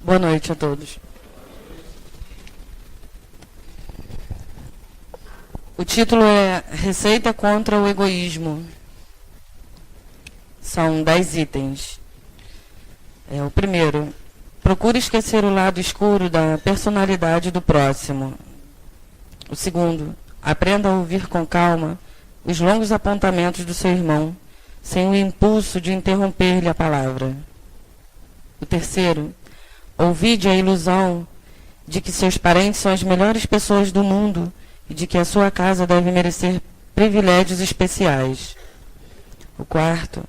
Boa noite a todos. O título é Receita contra o Egoísmo. São 10 itens. O primeiro, procure esquecer o lado escuro da personalidade do próximo. O segundo, aprenda a ouvir com calma os longos apontamentos do seu irmão, sem o impulso de interromper-lhe a palavra. O terceiro, ouvide a ilusão de que seus parentes são as melhores pessoas do mundo e de que a sua casa deve merecer privilégios especiais. O quarto,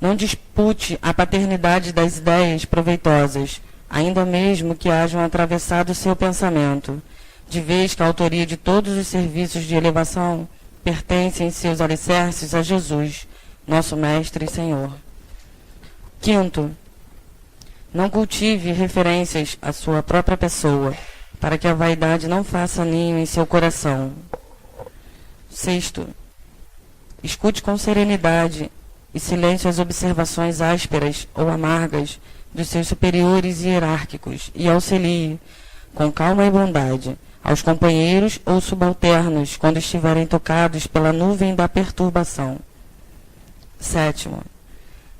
não dispute a paternidade das ideias proveitosas, ainda mesmo que hajam atravessado seu pensamento, de vez que a autoria de todos os serviços de elevação pertence em seus alicerces a Jesus, nosso Mestre e Senhor. Quinto, não cultive referências à sua própria pessoa, para que a vaidade não faça ninho em seu coração. Sexto, escute com serenidade e silêncio as observações ásperas ou amargas dos seus superiores hierárquicos e auxilie, com calma e bondade, aos companheiros ou subalternos quando estiverem tocados pela nuvem da perturbação. Sétimo,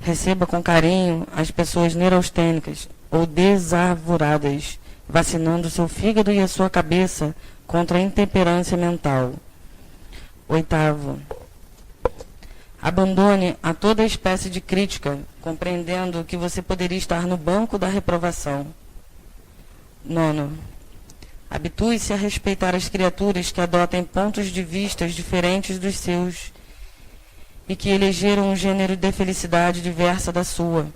receba com carinho as pessoas neurastênicas ou desarvoradas, vacinando seu fígado e a sua cabeça contra a intemperância mental. Oitavo, abandone a toda espécie de crítica, compreendendo que você poderia estar no banco da reprovação. Nono, habitue-se a respeitar as criaturas que adotem pontos de vista diferentes dos seus e que elegeram um gênero de felicidade diversa da sua,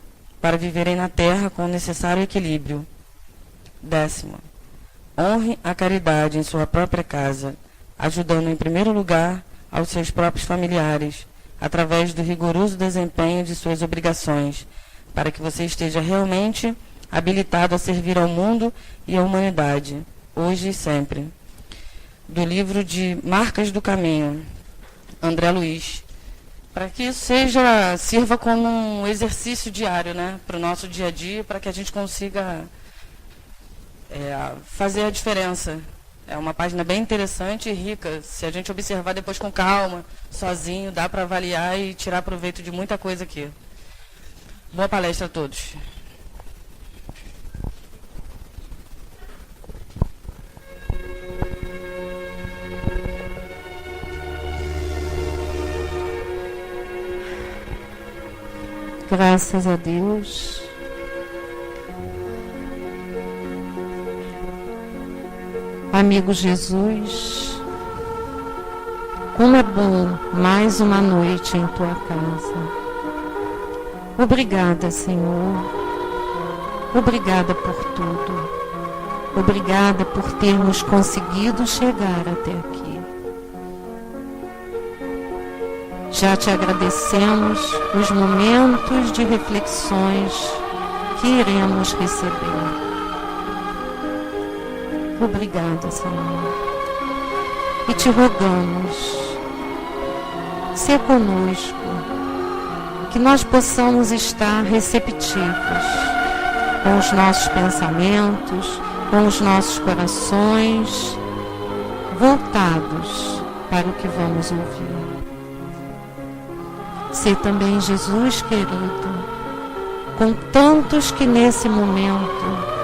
para viverem na terra com o necessário equilíbrio. Décimo, honre a caridade em sua própria casa, ajudando em primeiro lugar aos seus próprios familiares, através do rigoroso desempenho de suas obrigações, para que você esteja realmente habilitado a servir ao mundo e à humanidade, hoje e sempre. Do livro de Marcas do Caminho, André Luiz. Para que isso sirva como um exercício diário, né, para o nosso dia a dia, para que a gente consiga fazer a diferença. É uma página bem interessante e rica. Se a gente observar depois com calma, sozinho, dá para avaliar e tirar proveito de muita coisa aqui. Boa palestra a todos. Graças a Deus. Amigo Jesus, como é bom mais uma noite em tua casa. Obrigada, Senhor. Obrigada por tudo. Obrigada por termos conseguido chegar até aqui. Já te agradecemos os momentos de reflexões que iremos receber. Obrigada, Senhor. E te rogamos, sê conosco, que nós possamos estar receptivos com os nossos pensamentos, com os nossos corações, voltados para o que vamos ouvir. Sê também, Jesus querido, com tantos que nesse momento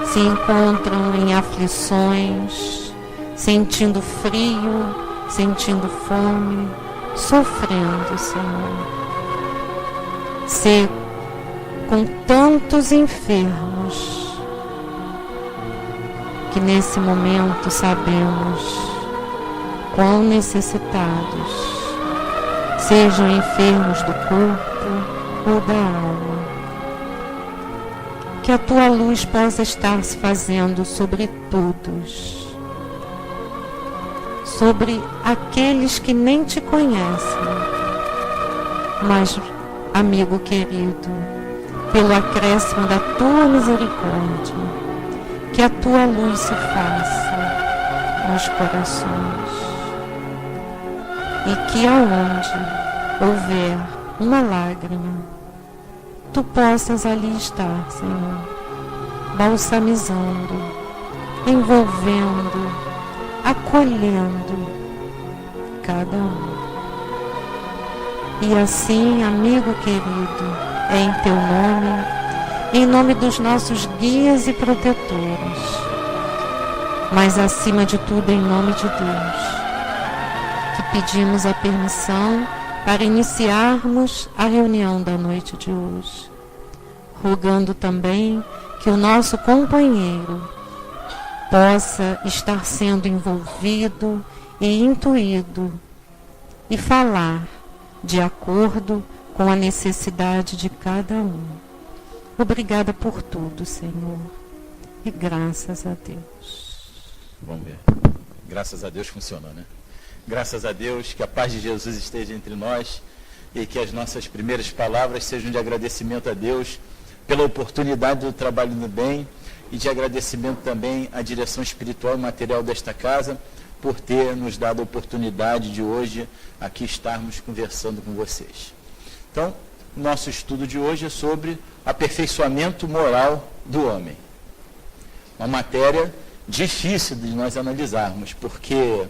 se encontram em aflições, sentindo frio, sentindo fome, sofrendo, Senhor. Sê com tantos enfermos que nesse momento sabemos quão necessitados, sejam enfermos do corpo ou da alma. Que a tua luz possa estar se fazendo sobre todos, sobre aqueles que nem te conhecem, mas, amigo querido, pelo acréscimo da tua misericórdia, que a tua luz se faça nos corações e que aonde houver uma lágrima, tu possas ali estar, Senhor, balsamizando, envolvendo, acolhendo cada um. E assim, amigo querido, é em teu nome, em nome dos nossos guias e protetores, mas acima de tudo em nome de Deus, que pedimos a permissão para iniciarmos a reunião da noite de hoje, rogando também que o nosso companheiro possa estar sendo envolvido e intuído e falar de acordo com a necessidade de cada um. Obrigada por tudo, Senhor, e graças a Deus. Vamos ver. Graças a Deus funcionou, né? Graças a Deus, que a paz de Jesus esteja entre nós e que as nossas primeiras palavras sejam de agradecimento a Deus pela oportunidade do trabalho no bem e de agradecimento também à direção espiritual e material desta casa por ter nos dado a oportunidade de hoje aqui estarmos conversando com vocês. Então, o nosso estudo de hoje é sobre aperfeiçoamento moral do homem. Uma matéria difícil de nós analisarmos, porque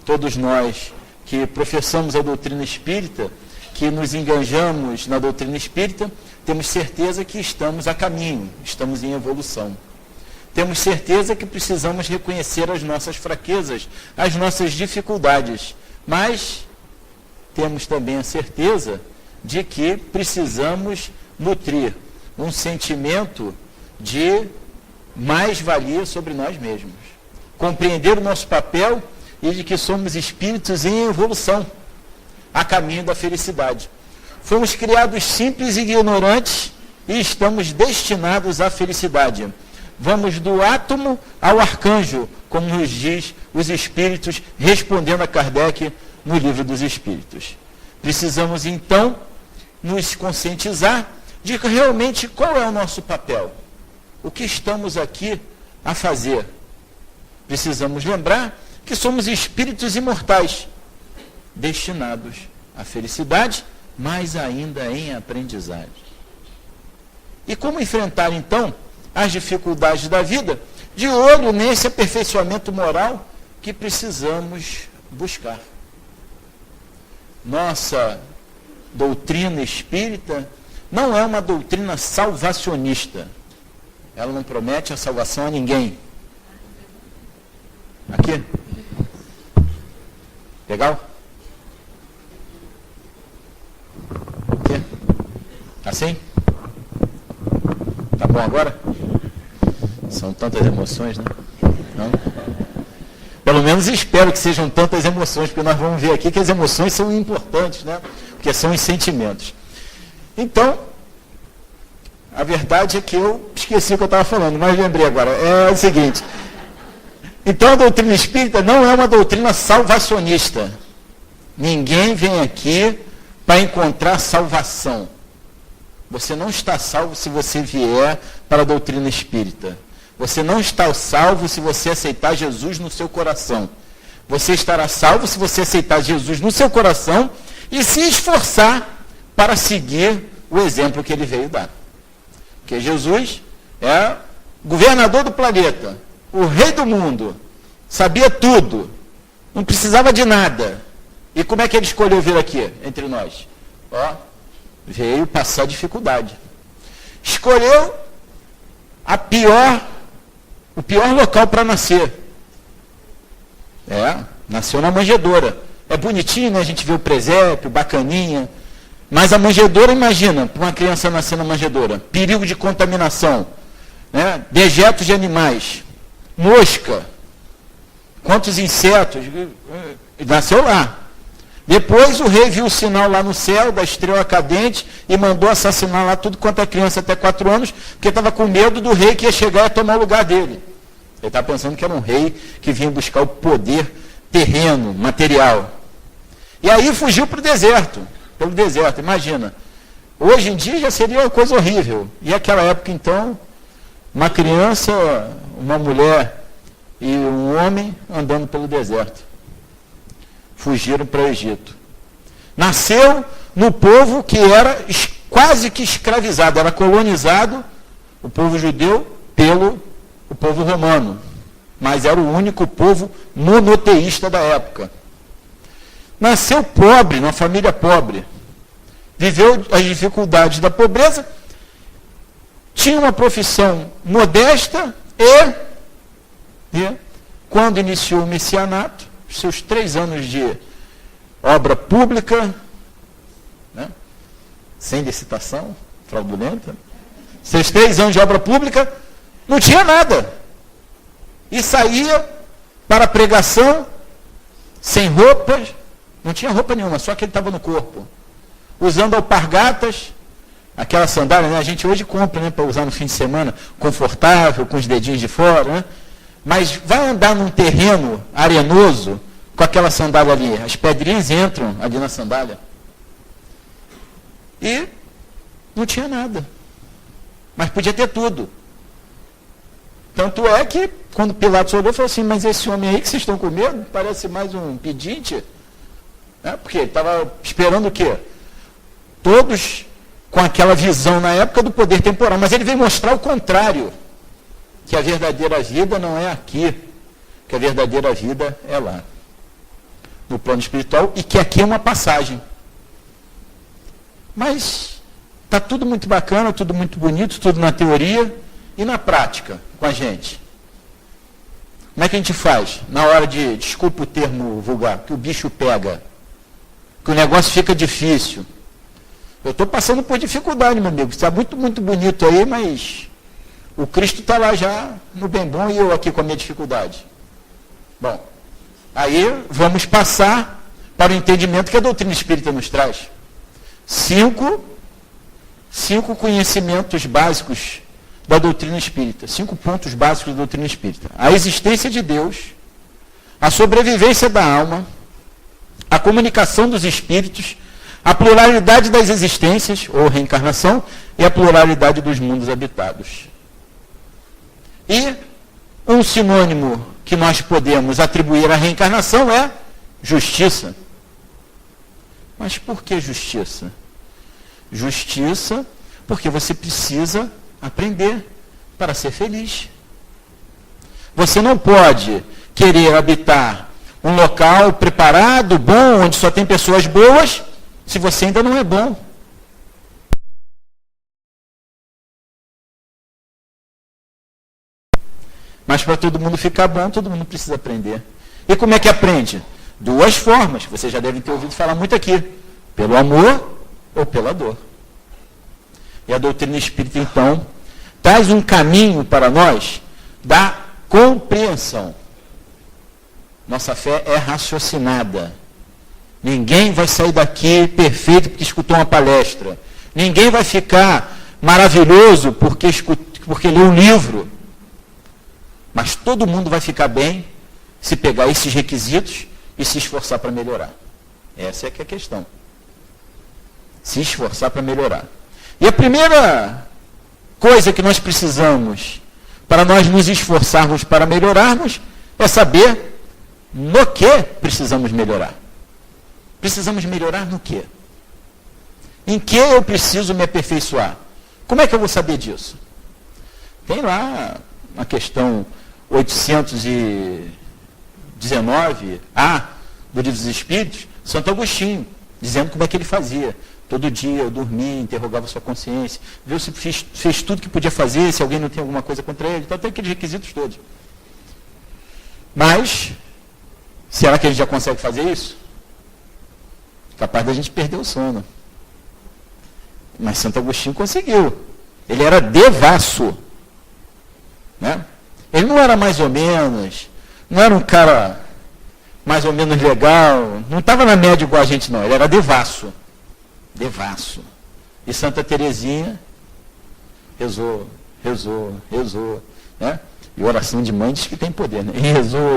todos nós que professamos a doutrina espírita, que nos engajamos na doutrina espírita, temos certeza que estamos a caminho, estamos em evolução. Temos certeza que precisamos reconhecer as nossas fraquezas, as nossas dificuldades, mas temos também a certeza de que precisamos nutrir um sentimento de mais-valia sobre nós mesmos. Compreender o nosso papel e de que somos espíritos em evolução, a caminho da felicidade. Fomos criados simples e ignorantes e estamos destinados à felicidade. Vamos do átomo ao arcanjo, como nos diz os Espíritos, respondendo a Kardec no Livro dos Espíritos. Precisamos, então, nos conscientizar de que realmente qual é o nosso papel, o que estamos aqui a fazer. Precisamos lembrar que somos espíritos imortais, destinados à felicidade, mas ainda em aprendizagem. E como enfrentar, então, as dificuldades da vida, de olho nesse aperfeiçoamento moral que precisamos buscar. Nossa doutrina espírita não é uma doutrina salvacionista. Ela não promete a salvação a ninguém. Aqui? Legal? Aqui? Assim? Tá bom agora? São tantas emoções, né? Não? Pelo menos espero que sejam tantas emoções, porque nós vamos ver aqui que as emoções são importantes, né? Porque são os sentimentos. Então, a verdade é que eu esqueci o que eu estava falando, mas lembrei agora. É o seguinte. Então, a doutrina espírita não é uma doutrina salvacionista. Ninguém vem aqui para encontrar salvação. Você não está salvo se você vier para a doutrina espírita. Você não está salvo se você aceitar Jesus no seu coração. Você estará salvo se você aceitar Jesus no seu coração e se esforçar para seguir o exemplo que ele veio dar. Porque Jesus é governador do planeta, o rei do mundo, sabia tudo, não precisava de nada. E como é que ele escolheu vir aqui entre nós? Veio passar dificuldade. Escolheu o pior local para nascer. Nasceu na manjedoura. É bonitinho, né? A gente vê o presépio, bacaninha. Mas a manjedoura, imagina, para uma criança nascer na manjedoura. Perigo de contaminação. Né? Dejetos de animais. Mosca. Quantos insetos. Nasceu lá. Depois o rei viu o sinal lá no céu, da estrela cadente, e mandou assassinar lá tudo quanto é criança até 4 anos, porque estava com medo do rei que ia chegar e tomar o lugar dele. Ele estava pensando que era um rei que vinha buscar o poder terreno, material. E aí fugiu para o deserto, pelo deserto, imagina. Hoje em dia já seria uma coisa horrível. E naquela época, então, uma criança, uma mulher e um homem andando pelo deserto. Fugiram para o Egito. Nasceu no povo que era quase que escravizado, era colonizado, o povo judeu, pelo o povo romano, mas era o único povo monoteísta da época. Nasceu pobre, numa família pobre, viveu as dificuldades da pobreza, tinha uma profissão modesta e quando iniciou o messianato, seus 3 anos de obra pública, né, sem licitação fraudulenta, seus 3 anos de obra pública, não tinha nada. E saía para a pregação, sem roupas, não tinha roupa nenhuma, só que ele estava no corpo. Usando alpargatas, aquela sandália, né, a gente hoje compra, né, para usar no fim de semana, confortável, com os dedinhos de fora, né? Mas vai andar num terreno arenoso com aquela sandália ali. As pedrinhas entram ali na sandália. E não tinha nada. Mas podia ter tudo. Tanto é que, quando Pilatos olhou, falou assim, mas esse homem aí que vocês estão com medo, parece mais um pedinte. Porque ele estava esperando o quê? Todos com aquela visão na época do poder temporal. Mas ele veio mostrar o contrário. Que a verdadeira vida não é aqui, que a verdadeira vida é lá, no plano espiritual, e que aqui é uma passagem. Mas está tudo muito bacana, tudo muito bonito, tudo na teoria, e na prática, com a gente? Como é que a gente faz? Na hora de, desculpa o termo vulgar, que o bicho pega, que o negócio fica difícil. Eu estou passando por dificuldade, meu amigo, está muito, muito bonito aí, mas... o Cristo está lá já no bem bom e eu aqui com a minha dificuldade. Bom, aí vamos passar para o entendimento que a doutrina espírita nos traz. 5 conhecimentos básicos da doutrina espírita. 5 pontos básicos da doutrina espírita. A existência de Deus, a sobrevivência da alma, a comunicação dos espíritos, a pluralidade das existências, ou reencarnação, e a pluralidade dos mundos habitados. E um sinônimo que nós podemos atribuir à reencarnação é justiça. Mas por que justiça? Justiça porque você precisa aprender para ser feliz. Você não pode querer habitar um local preparado, bom, onde só tem pessoas boas, se você ainda não é bom. Mas para todo mundo ficar bom, todo mundo precisa aprender. E como é que aprende? 2 formas, você já deve ter ouvido falar muito aqui. Pelo amor ou pela dor. E a doutrina espírita, então, traz um caminho para nós da compreensão. Nossa fé é raciocinada. Ninguém vai sair daqui perfeito porque escutou uma palestra. Ninguém vai ficar maravilhoso porque leu um livro. Mas todo mundo vai ficar bem se pegar esses requisitos e se esforçar para melhorar. Essa é que é a questão. Se esforçar para melhorar. E a primeira coisa que nós precisamos para nós nos esforçarmos para melhorarmos é saber no que precisamos melhorar. Precisamos melhorar no quê? Em que eu preciso me aperfeiçoar? Como é que eu vou saber disso? Tem lá a questão 819A do Livro dos Espíritos, Santo Agostinho, dizendo como é que ele fazia. Todo dia eu dormia, interrogava sua consciência, viu se fez tudo que podia fazer, se alguém não tem alguma coisa contra ele, então tem aqueles requisitos todos. Mas, será que a gente já consegue fazer isso? Capaz da gente perder o sono. Mas Santo Agostinho conseguiu. Ele era devasso. Né? Ele não era mais ou menos, não era um cara mais ou menos legal, não estava na média igual a gente não, ele era devasso. Devasso. E Santa Teresinha rezou. Né? E oração de mãe diz que tem poder. Né? E rezou.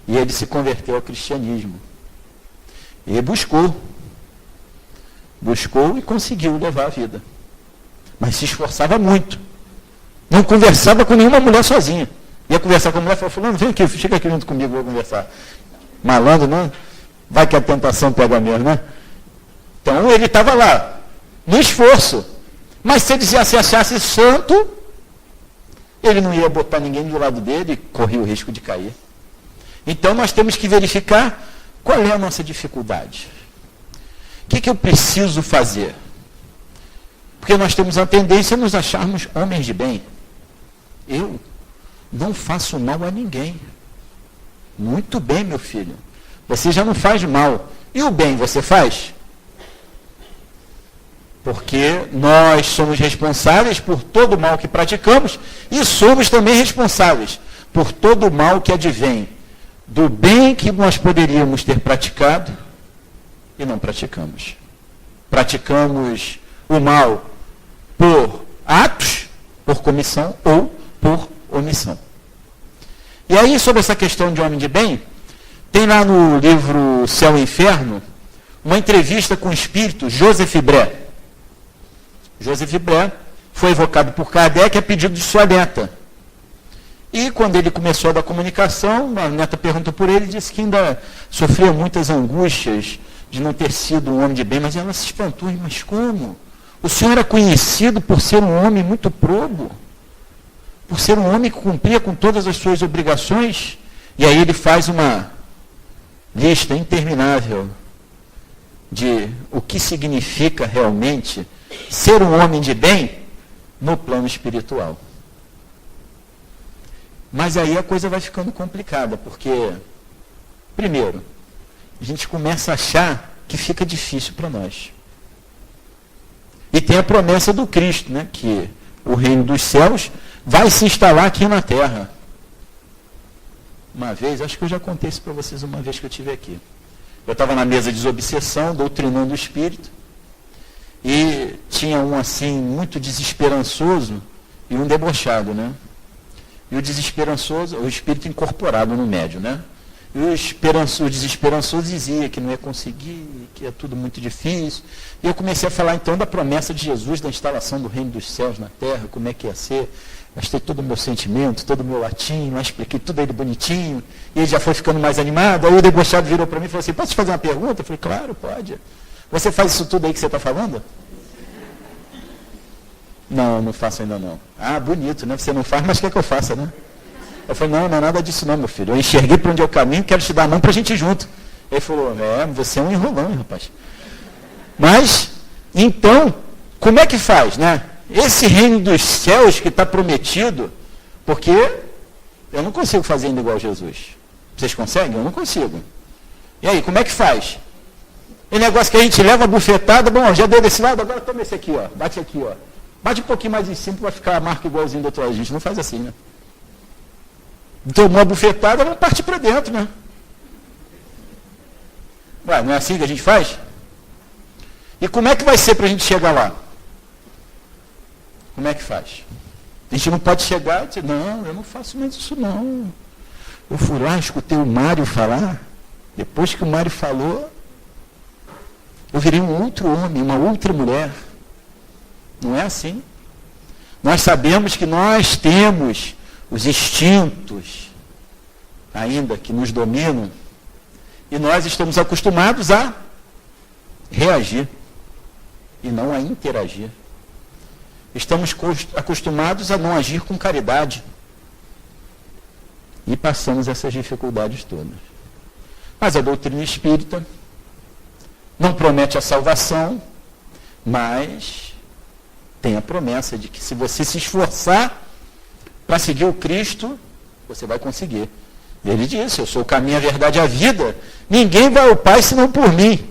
E ele se converteu ao cristianismo. E buscou e conseguiu levar a vida. Mas se esforçava muito. Não conversava com nenhuma mulher sozinha. Ia conversar com a mulher e falou, fulano, vem aqui, chega aqui junto comigo, vou conversar. Malandro, não? Vai que a tentação pega mesmo, né? Então ele estava lá, no esforço. Mas se ele se achasse santo, Ele não ia botar ninguém do lado dele e corria o risco de cair. Então nós temos que verificar qual é a nossa dificuldade. O que eu preciso fazer? Porque nós temos a tendência a nos acharmos homens de bem. Eu não faço mal a ninguém. Muito bem, meu filho. Você já não faz mal. E o bem você faz? Porque nós somos responsáveis por todo o mal que praticamos e somos também responsáveis por todo o mal que advém do bem que nós poderíamos ter praticado e não praticamos. Praticamos o mal por atos, por comissão ou por omissão. E aí, sobre essa questão de homem de bem, tem lá no livro Céu e Inferno uma entrevista com o espírito Joseph Bré. Joseph Bré foi evocado por Kardec a pedido de sua neta. E quando ele começou a dar comunicação, a neta perguntou por ele e disse que ainda sofria muitas angústias de não ter sido um homem de bem, mas ela se espantou. Mas como? O senhor era conhecido por ser um homem muito probo, por ser um homem que cumpria com todas as suas obrigações. E aí ele faz uma lista interminável de o que significa realmente ser um homem de bem no plano espiritual. Mas aí a coisa vai ficando complicada, porque, primeiro, a gente começa a achar que fica difícil para nós. E tem a promessa do Cristo, né, que o reino dos céus vai se instalar aqui na terra. Uma vez, acho que eu já contei isso para vocês uma vez que eu estive aqui. Eu estava na mesa de desobsessão, doutrinando o espírito, e tinha um assim, muito desesperançoso e um debochado, né? E o desesperançoso, o espírito incorporado no médium, né? E o desesperançoso dizia que não ia conseguir, que é tudo muito difícil. E eu comecei a falar então da promessa de Jesus, da instalação do reino dos céus na terra, como é que ia ser. Gastei todo o meu sentimento, todo o meu latim, expliquei tudo ele bonitinho. E ele já foi ficando mais animado. Aí o debochado virou para mim e falou assim, posso te fazer uma pergunta? Eu falei, claro, pode. Você faz isso tudo aí que você está falando? Não, não faço ainda não. Ah, bonito, né? Você não faz, mas quer que eu faça, né? Eu falei, não, não é nada disso não, meu filho. Eu enxerguei para onde é o caminho, quero te dar a mão para a gente ir junto. Ele falou, você é um enrolão, hein, rapaz. Mas, então, como é que faz, né? Esse reino dos céus que está prometido, porque eu não consigo fazer ainda igual a Jesus. Vocês conseguem? Eu não consigo. E aí, como é que faz? E negócio que a gente leva a bufetada, bom, já deu desse lado, agora toma esse aqui, ó. Bate aqui, ó. Bate um pouquinho mais em cima para ficar a marca igualzinho do outro lado. A gente não faz assim, né? Tomou uma bufetada, vamos partir para dentro, né? Ué, não é assim que a gente faz? E como é que vai ser para a gente chegar lá? Como é que faz? A gente não pode chegar e dizer, não, eu não faço mais isso não. Eu fui lá, escutei o Mário falar, depois que o Mário falou, eu virei um outro homem, uma outra mulher. Não é assim. Nós sabemos que nós temos os instintos ainda que nos dominam e nós estamos acostumados a reagir e não a interagir. Estamos acostumados a não agir com caridade e passamos essas dificuldades todas. Mas a doutrina espírita não promete a salvação, mas tem a promessa de que se você se esforçar para seguir o Cristo, você vai conseguir. Ele disse, eu sou o caminho, a verdade e a vida. Ninguém vai ao Pai senão por mim.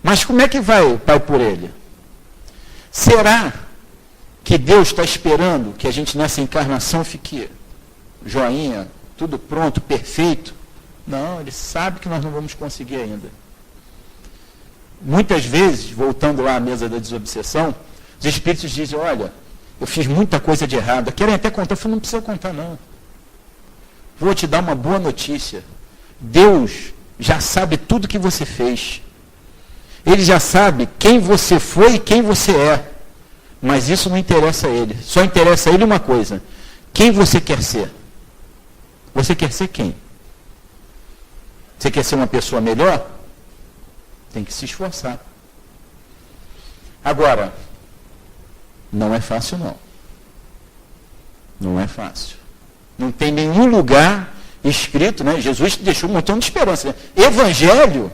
Mas como é que vai o Pai por ele? Será que Deus está esperando que a gente nessa encarnação fique joinha, tudo pronto, perfeito? Não, ele sabe que nós não vamos conseguir ainda. Muitas vezes, voltando lá à mesa da desobsessão, os espíritos dizem, olha, eu fiz muita coisa de errado. Querem até contar, eu falei, não precisa contar não. Vou te dar uma boa notícia. Deus já sabe tudo que você fez. Ele já sabe quem você foi e quem você é. Mas isso não interessa a ele. Só interessa a ele uma coisa. Quem você quer ser? Você quer ser quem? Você quer ser uma pessoa melhor? Tem que se esforçar. Agora, não é fácil não. Não é fácil. Não tem nenhum lugar escrito, né? Jesus deixou um montão de esperança. Né? Evangelho,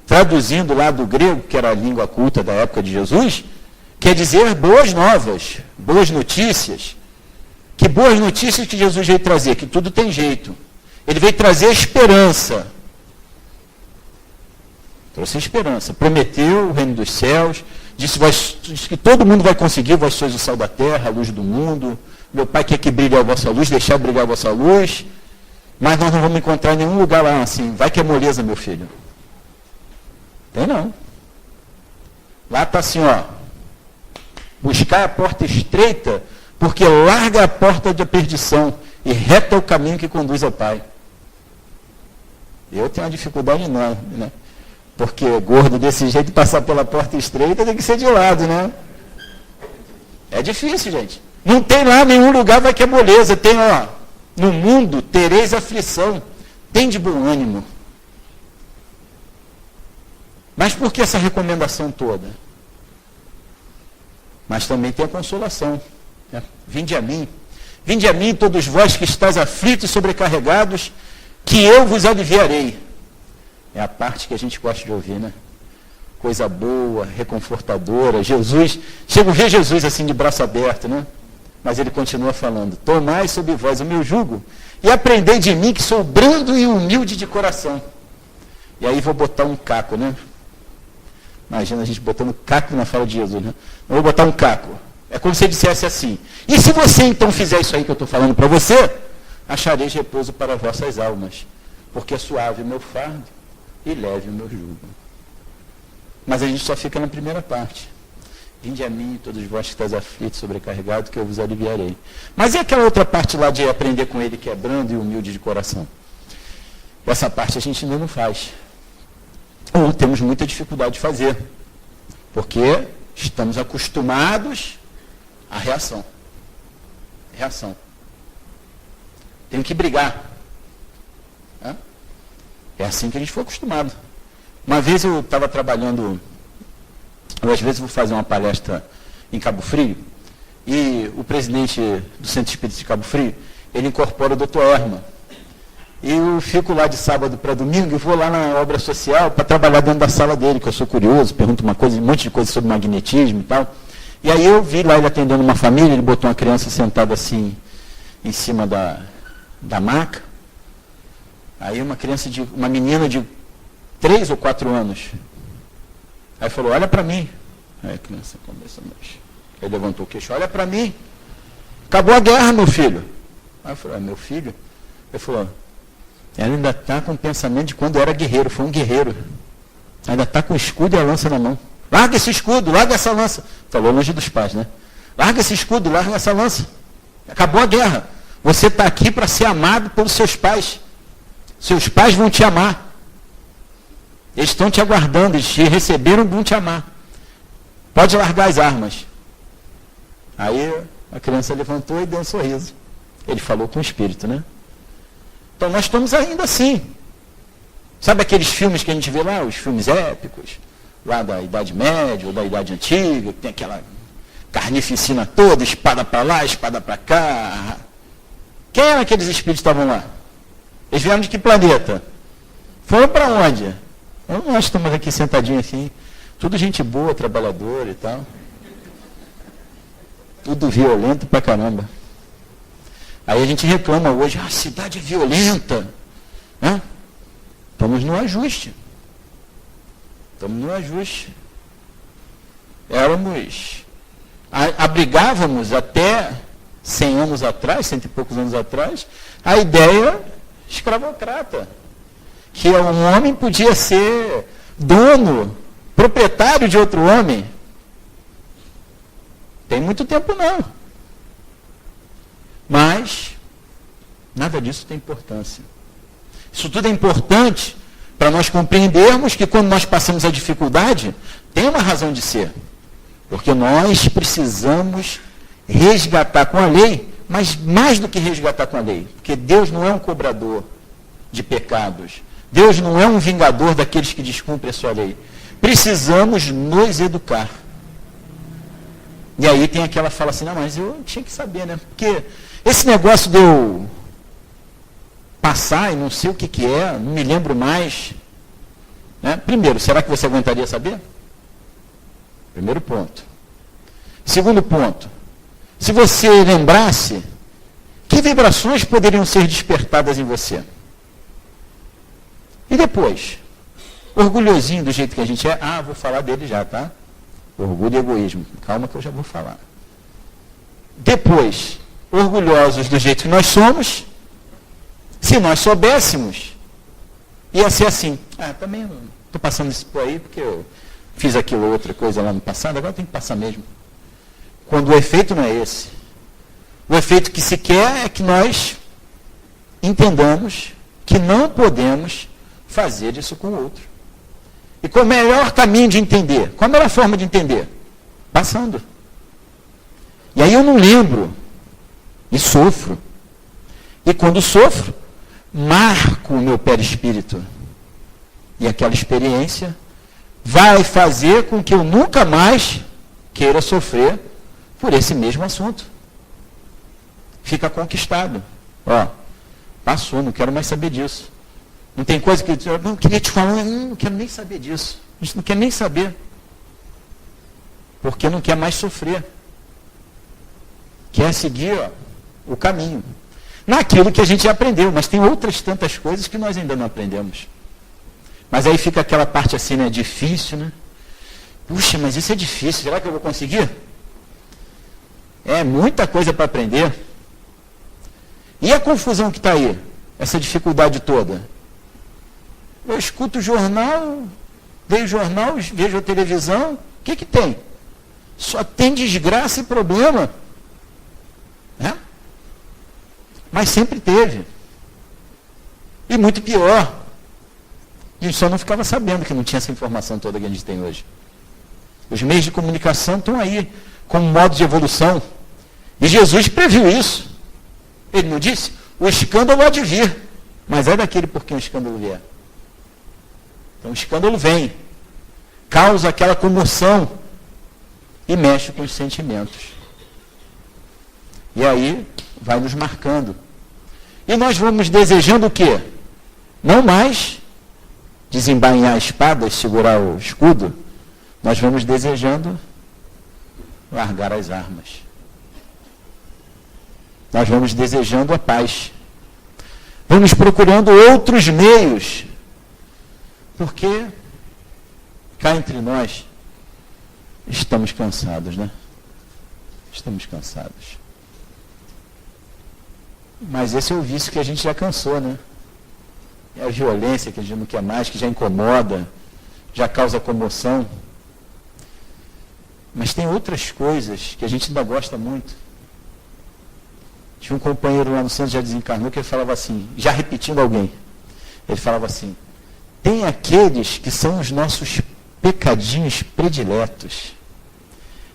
traduzindo lá do grego, que era a língua culta da época de Jesus, quer dizer boas novas, boas notícias. Que boas notícias que Jesus veio trazer? Que tudo tem jeito. Ele veio trazer esperança. Trouxe esperança. Prometeu o reino dos céus. Disse que todo mundo vai conseguir. Vós sois o sal da terra, a luz do mundo. Meu Pai quer que brilhe a vossa luz, deixar brilhar a vossa luz. Mas nós não vamos encontrar em nenhum lugar lá assim. Vai que é moleza, meu filho. Tem não. Lá está assim, ó. Buscar a porta estreita, porque larga a porta da perdição e reta o caminho que conduz ao Pai. Eu tenho uma dificuldade enorme, né? Porque gordo desse jeito, passar pela porta estreita tem que ser de lado, né? É difícil, gente. Não tem lá nenhum lugar vai que é moleza. Tem, ó, no mundo tereis aflição. Tem de bom ânimo. Mas por que essa recomendação toda? Mas também tem a consolação. Né? Vinde a mim, todos vós que estáis aflitos e sobrecarregados, que eu vos aliviarei. É a parte que a gente gosta de ouvir, né? Coisa boa, reconfortadora. Jesus, chego a ver Jesus assim de braço aberto, né? Mas ele continua falando, tomai sobre vós o meu jugo e aprendei de mim que sou brando e humilde de coração. E aí vou botar um caco, né? Imagina a gente botando caco na fala de Jesus, né? Eu vou botar um caco. É como se ele dissesse assim, e se você então fizer isso aí que eu estou falando para você, achareis repouso para vossas almas, porque é suave o meu fardo e leve o meu jugo. Mas a gente só fica na primeira parte. Vinde a mim, todos vós que estáis aflitos, sobrecarregados, que eu vos aliviarei. Mas e aquela outra parte lá de aprender com ele, que é brando e humilde de coração? Essa parte a gente ainda não faz. Ou temos muita dificuldade de fazer. Porque estamos acostumados à reação. Reação. Tenho que brigar. É assim que a gente foi acostumado. Uma vez eu estava trabalhando, ou às vezes vou fazer uma palestra em Cabo Frio, e o presidente do Centro Espírita de Cabo Frio, ele incorpora o Dr. Erma. E eu fico lá de sábado para domingo e vou lá na obra social para trabalhar dentro da sala dele, que eu sou curioso, pergunto um monte de coisa sobre magnetismo e tal. E aí eu vi lá ele atendendo uma família, ele botou uma criança sentada assim, em cima da maca. Aí uma menina de 3 ou 4 anos. Aí falou, olha para mim. Aí a criança começa a mexer. Aí levantou o queixo, olha para mim. Acabou a guerra, meu filho. Aí eu falei, meu filho? Ele falou, ela ainda está com o pensamento de quando era guerreiro, foi um guerreiro. Ainda está com o escudo e a lança na mão. Larga esse escudo, larga essa lança. Falou longe dos pais, né? Larga esse escudo, larga essa lança. Acabou a guerra. Você está aqui para ser amado pelos seus pais. Seus pais vão te amar. Eles estão te aguardando, eles te receberam, vão te amar. Pode largar as armas. Aí a criança levantou e deu um sorriso. Ele falou com o espírito, né? Então nós estamos ainda assim. Sabe aqueles filmes que a gente vê lá, os filmes épicos, lá da Idade Média ou da Idade Antiga, que tem aquela carnificina toda, espada para lá, espada para cá. Quem eram aqueles espíritos que estavam lá? Eles vieram de que planeta? Foram para onde? Nós estamos aqui sentadinhos assim, tudo gente boa, trabalhadora e tal. Tudo violento pra caramba. Aí a gente reclama hoje, a cidade é violenta. Né? Estamos no ajuste. Abrigávamos até 100 anos atrás, 100 e poucos anos atrás, a ideia escravocrata. Que um homem podia ser dono, proprietário de outro homem. Tem muito tempo não. Mas, nada disso tem importância. Isso tudo é importante para nós compreendermos que quando nós passamos a dificuldade, tem uma razão de ser. Porque nós precisamos resgatar com a lei, mas mais do que resgatar com a lei. Porque Deus não é um cobrador de pecados. Deus não é um vingador daqueles que descumprem a sua lei. Precisamos nos educar. E aí tem aquela fala assim, não, mas eu tinha que saber, né? Porque esse negócio de eu passar e não sei o que é, não me lembro mais. Né? Primeiro, será que você aguentaria saber? Primeiro ponto. Segundo ponto, se você lembrasse, que vibrações poderiam ser despertadas em você? E depois, orgulhosinho do jeito que a gente é, vou falar dele já, tá? Orgulho e egoísmo. Calma que eu já vou falar. Depois, orgulhosos do jeito que nós somos, se nós soubéssemos, ia ser assim. Também estou passando isso por aí porque eu fiz aquilo outra coisa lá no passado, agora tem que passar mesmo. Quando o efeito não é esse. O efeito que se quer é que nós entendamos que não podemos fazer isso com o outro. E qual é o melhor caminho de entender? Qual a melhor forma de entender? Passando. E aí eu não lembro. E sofro. E quando sofro, marco o meu perispírito. E aquela experiência vai fazer com que eu nunca mais queira sofrer por esse mesmo assunto. Fica conquistado. Passou, não quero mais saber disso. Não tem coisa que eu não queria te falar, não quero nem saber disso. A gente não quer nem saber. Porque não quer mais sofrer. Quer seguir o caminho. Naquilo que a gente já aprendeu, mas tem outras tantas coisas que nós ainda não aprendemos. Mas aí fica aquela parte assim, né? Difícil, né? Puxa, mas isso é difícil, será que eu vou conseguir? É muita coisa para aprender. E a confusão que está aí? Essa dificuldade toda? Eu escuto o jornal, leio o jornal, vejo a televisão, o que tem? Só tem desgraça e problema. Né? Mas sempre teve. E muito pior. A gente só não ficava sabendo que não tinha essa informação toda que a gente tem hoje. Os meios de comunicação estão aí como modo de evolução. E Jesus previu isso. Ele não disse? O escândalo há de vir. Mas é daquele por quem o escândalo vier. Então o escândalo vem. Causa aquela comoção. E mexe com os sentimentos. E aí vai nos marcando. E nós vamos desejando o quê? Não mais desembainhar a espada e segurar o escudo. Nós vamos desejando largar as armas. Nós vamos desejando a paz. Vamos procurando outros meios. Porque cá entre nós estamos cansados, né? Estamos cansados. Mas esse é o vício que a gente já cansou, né? É a violência que a gente não quer mais, que já incomoda, já causa comoção. Mas tem outras coisas que a gente ainda gosta muito. Tinha um companheiro lá no centro, já desencarnou, que ele falava assim, já repetindo alguém, ele falava assim, tem aqueles que são os nossos pecadinhos prediletos.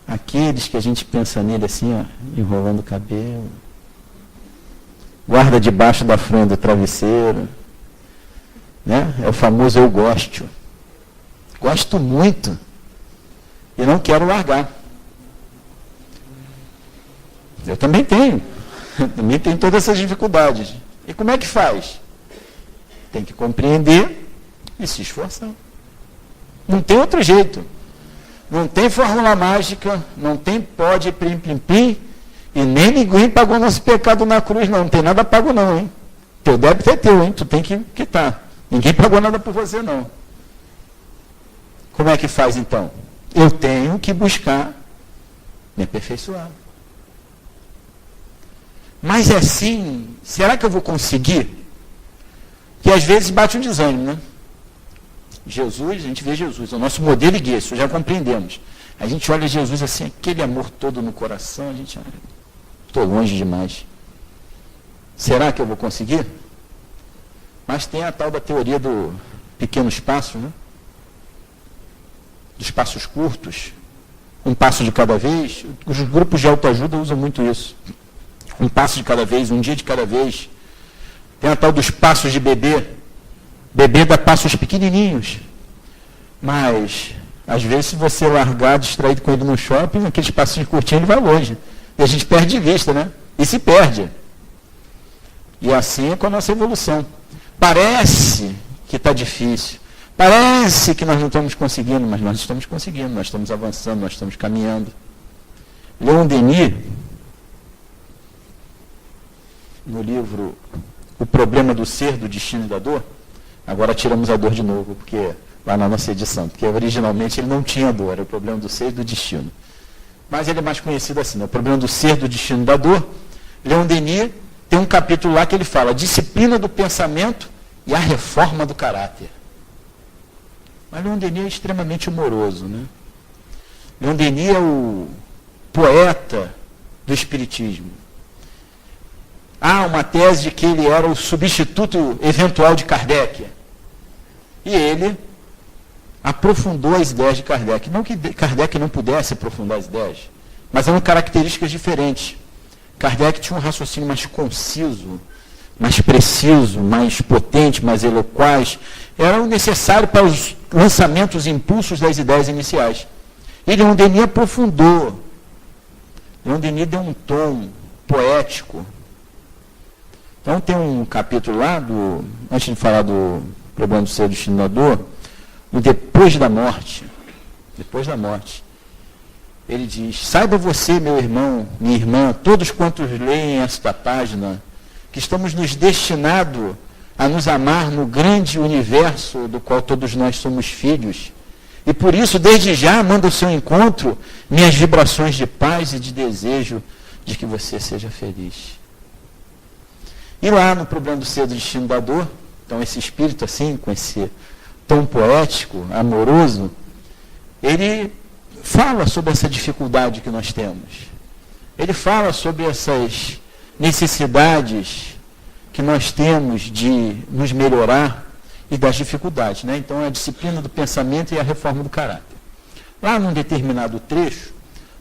Aqueles que a gente pensa nele assim, ó, enrolando o cabelo, guarda debaixo da fronha do travesseiro, né? É o famoso eu gosto. Gosto muito. E não quero largar. Eu também tenho. Também tenho todas essas dificuldades. E como é que faz? Tem que compreender e se esforçar. Não tem outro jeito. Não tem fórmula mágica, não tem pode plim plim plim, e nem ninguém pagou nosso pecado na cruz, não. Não tem nada pago não, hein? Teu débito é teu, hein? Tu tem que quitar. Ninguém pagou nada por você, não. Como é que faz, então? Eu tenho que buscar me aperfeiçoar. Mas é assim, será que eu vou conseguir? Que às vezes bate um desânimo, né? Jesus, a gente vê Jesus, é o nosso modelo e guia, isso já compreendemos. A gente olha Jesus assim, aquele amor todo no coração, a gente, estou longe demais. Será que eu vou conseguir? Mas tem a tal da teoria do pequeno espaço, né? Dos passos curtos, um passo de cada vez. Os grupos de autoajuda usam muito isso. Um passo de cada vez, um dia de cada vez. Tem a tal dos passos de bebê. Bebê dá passos pequenininhos. Mas Às vezes, se você largar distraído com ele no shopping, aquele espacinho curtinho, ele vai longe. E a gente perde de vista, né? E se perde. E assim é com a nossa evolução. Parece que está difícil. Parece que nós não estamos conseguindo, mas nós estamos conseguindo, nós estamos avançando, nós estamos caminhando. Leon Denis, no livro O Problema do Ser, do Destino e da Dor, agora tiramos a dor de novo, porque lá na nossa edição, porque originalmente ele não tinha dor, era o problema do ser e do destino. Mas ele é mais conhecido assim, né? O problema do ser, do destino e da dor. Leon Denis tem um capítulo lá que ele fala disciplina do pensamento e a reforma do caráter. Mas Leon Denis é extremamente humoroso, né? Leon Denis é o poeta do espiritismo. Há uma tese de que ele era o substituto eventual de Kardec. E ele aprofundou as ideias de Kardec. Não que Kardec não pudesse aprofundar as ideias, mas eram características diferentes. Kardec tinha um raciocínio mais conciso, mais preciso, mais potente, mais eloquaz. Era o necessário para os lançamentos e impulsos das ideias iniciais. E Leon Denis aprofundou. Leon Denis deu um tom poético. Então tem um capítulo lá, antes de falar do problema do ser, do destino da dor, no depois da morte. Depois da morte. Ele diz, saiba você, meu irmão, minha irmã, todos quantos leem esta página, que estamos nos destinados a nos amar no grande universo do qual todos nós somos filhos. E por isso, desde já, mando ao seu encontro minhas vibrações de paz e de desejo de que você seja feliz. E lá no problema do ser, do destino da dor, então esse espírito assim, com esse tom poético, amoroso, ele fala sobre essa dificuldade que nós temos. Ele fala sobre essas necessidades que nós temos de nos melhorar e das dificuldades, né? Então, a disciplina do pensamento e a reforma do caráter. Lá num determinado trecho,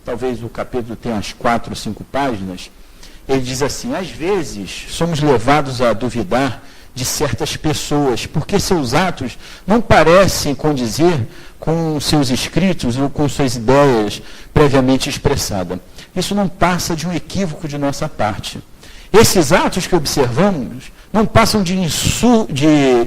talvez o capítulo tenha umas 4 ou 5 páginas, ele diz assim, às vezes somos levados a duvidar de certas pessoas, porque seus atos não parecem condizer com seus escritos ou com suas ideias previamente expressadas. Isso não passa de um equívoco de nossa parte. Esses atos que observamos não passam de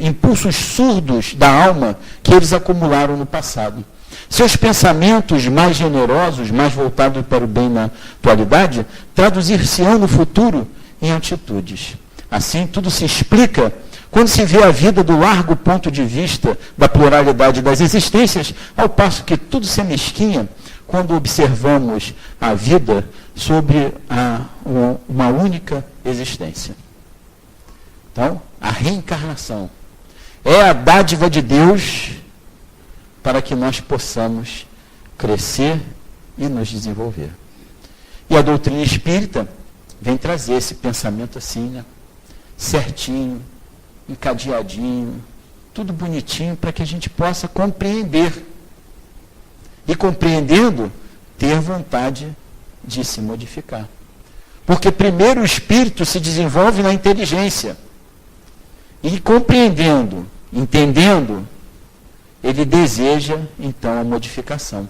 impulsos surdos da alma que eles acumularam no passado. Seus pensamentos mais generosos, mais voltados para o bem na atualidade, traduzir-se-ão no futuro em atitudes. Assim, tudo se explica quando se vê a vida do largo ponto de vista da pluralidade das existências, ao passo que tudo se amesquinha quando observamos a vida sobre uma única existência. Então, a reencarnação é a dádiva de Deus para que nós possamos crescer e nos desenvolver. E a doutrina espírita vem trazer esse pensamento assim, né? Certinho, encadeadinho, tudo bonitinho, para que a gente possa compreender. E compreendendo, ter vontade de se modificar. Porque primeiro o espírito se desenvolve na inteligência. E compreendendo, entendendo, ele deseja, então, a modificação.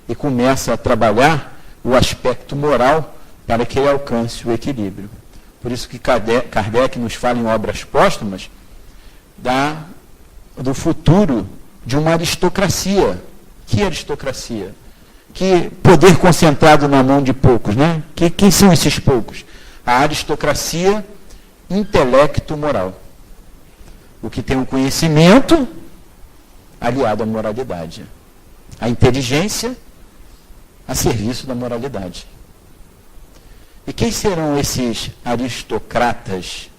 E começa a trabalhar o aspecto moral para que ele alcance o equilíbrio. Por isso que Kardec nos fala em obras póstumas do futuro de uma aristocracia. Que aristocracia? Que poder concentrado na mão de poucos, né? Quem são esses poucos? A aristocracia intelecto-moral. O que tem um conhecimento aliado à moralidade. A inteligência a serviço da moralidade. E quem serão esses aristocratas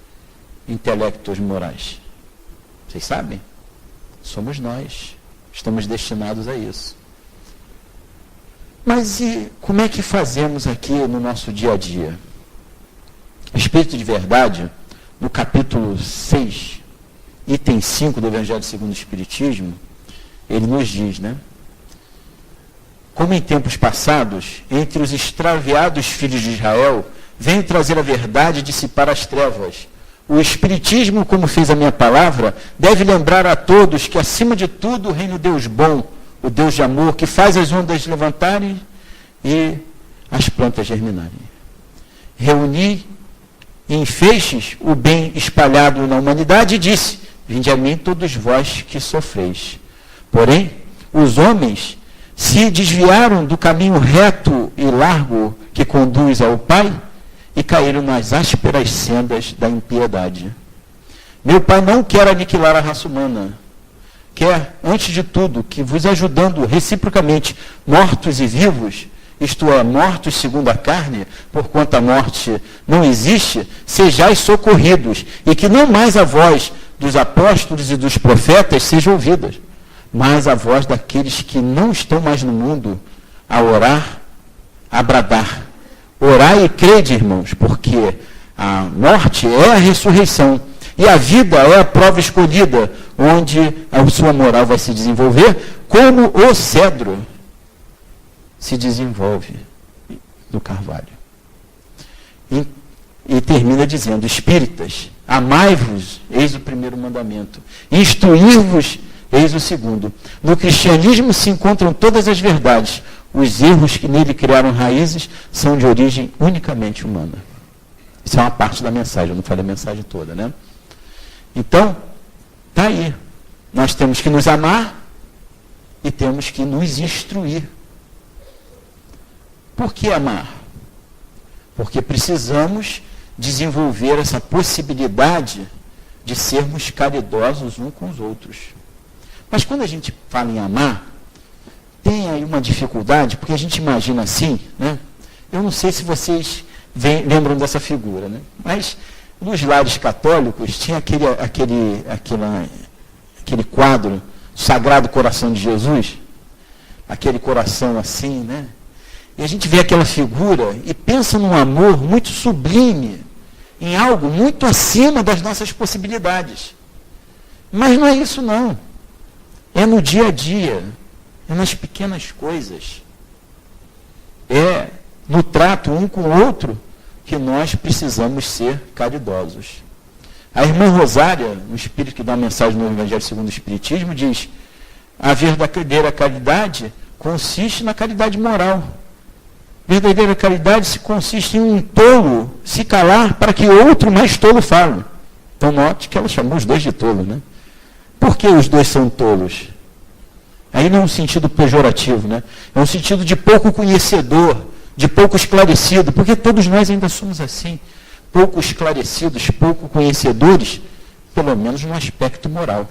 intelectos morais? Vocês sabem? Somos nós. Estamos destinados a isso. Mas e como é que fazemos aqui no nosso dia a dia? O Espírito de Verdade, no capítulo 6, item 5 do Evangelho segundo o Espiritismo, ele nos diz, né? Como em tempos passados, entre os extraviados filhos de Israel, venho trazer a verdade e dissipar as trevas. O Espiritismo, como fez a minha palavra, deve lembrar a todos que, acima de tudo, o reino de Deus bom, o Deus de amor que faz as ondas levantarem e as plantas germinarem. Reuni em feixes o bem espalhado na humanidade e disse: vinde a mim todos vós que sofreis. Porém, os homens se desviaram do caminho reto e largo que conduz ao Pai e caíram nas ásperas sendas da impiedade. Meu Pai não quer aniquilar a raça humana. Quer, antes de tudo, que vos ajudando reciprocamente, mortos e vivos, isto é, mortos segundo a carne, porquanto a morte não existe, sejais socorridos, e que não mais a voz dos apóstolos e dos profetas seja ouvida, mas a voz daqueles que não estão mais no mundo, a orar, a bradar. Orai e crede, irmãos, porque a morte é a ressurreição, e a vida é a prova escolhida, onde a sua moral vai se desenvolver, como o cedro se desenvolve no carvalho. E termina dizendo: espíritas, amai-vos, eis o primeiro mandamento. Instruir-vos, eis o segundo. No cristianismo se encontram todas as verdades. Os erros que nele criaram raízes são de origem unicamente humana. Isso é uma parte da mensagem, eu não falei a mensagem toda, né? Então, está aí. Nós temos que nos amar e temos que nos instruir. Por que amar? Porque precisamos desenvolver essa possibilidade de sermos caridosos uns com os outros. Mas quando a gente fala em amar, tem aí uma dificuldade, porque a gente imagina assim, né? Eu não sei se vocês lembram dessa figura, né? Mas nos lares católicos tinha aquele quadro, Sagrado Coração de Jesus, aquele coração assim, né? E a gente vê aquela figura e pensa num amor muito sublime, em algo muito acima das nossas possibilidades. Mas não é isso não. É no dia a dia, é nas pequenas coisas. É no trato um com o outro que nós precisamos ser caridosos. A irmã Rosária, no Espírito que dá uma mensagem no Evangelho segundo o Espiritismo, diz: a verdadeira caridade consiste na caridade moral. Verdadeira caridade se consiste em um tolo se calar para que outro mais tolo fale. Então note que ela chamou os dois de tolo, né? Por que os dois são tolos? Aí não é um sentido pejorativo, né? É um sentido de pouco conhecedor, de pouco esclarecido, porque todos nós ainda somos assim, pouco esclarecidos, pouco conhecedores, pelo menos no aspecto moral.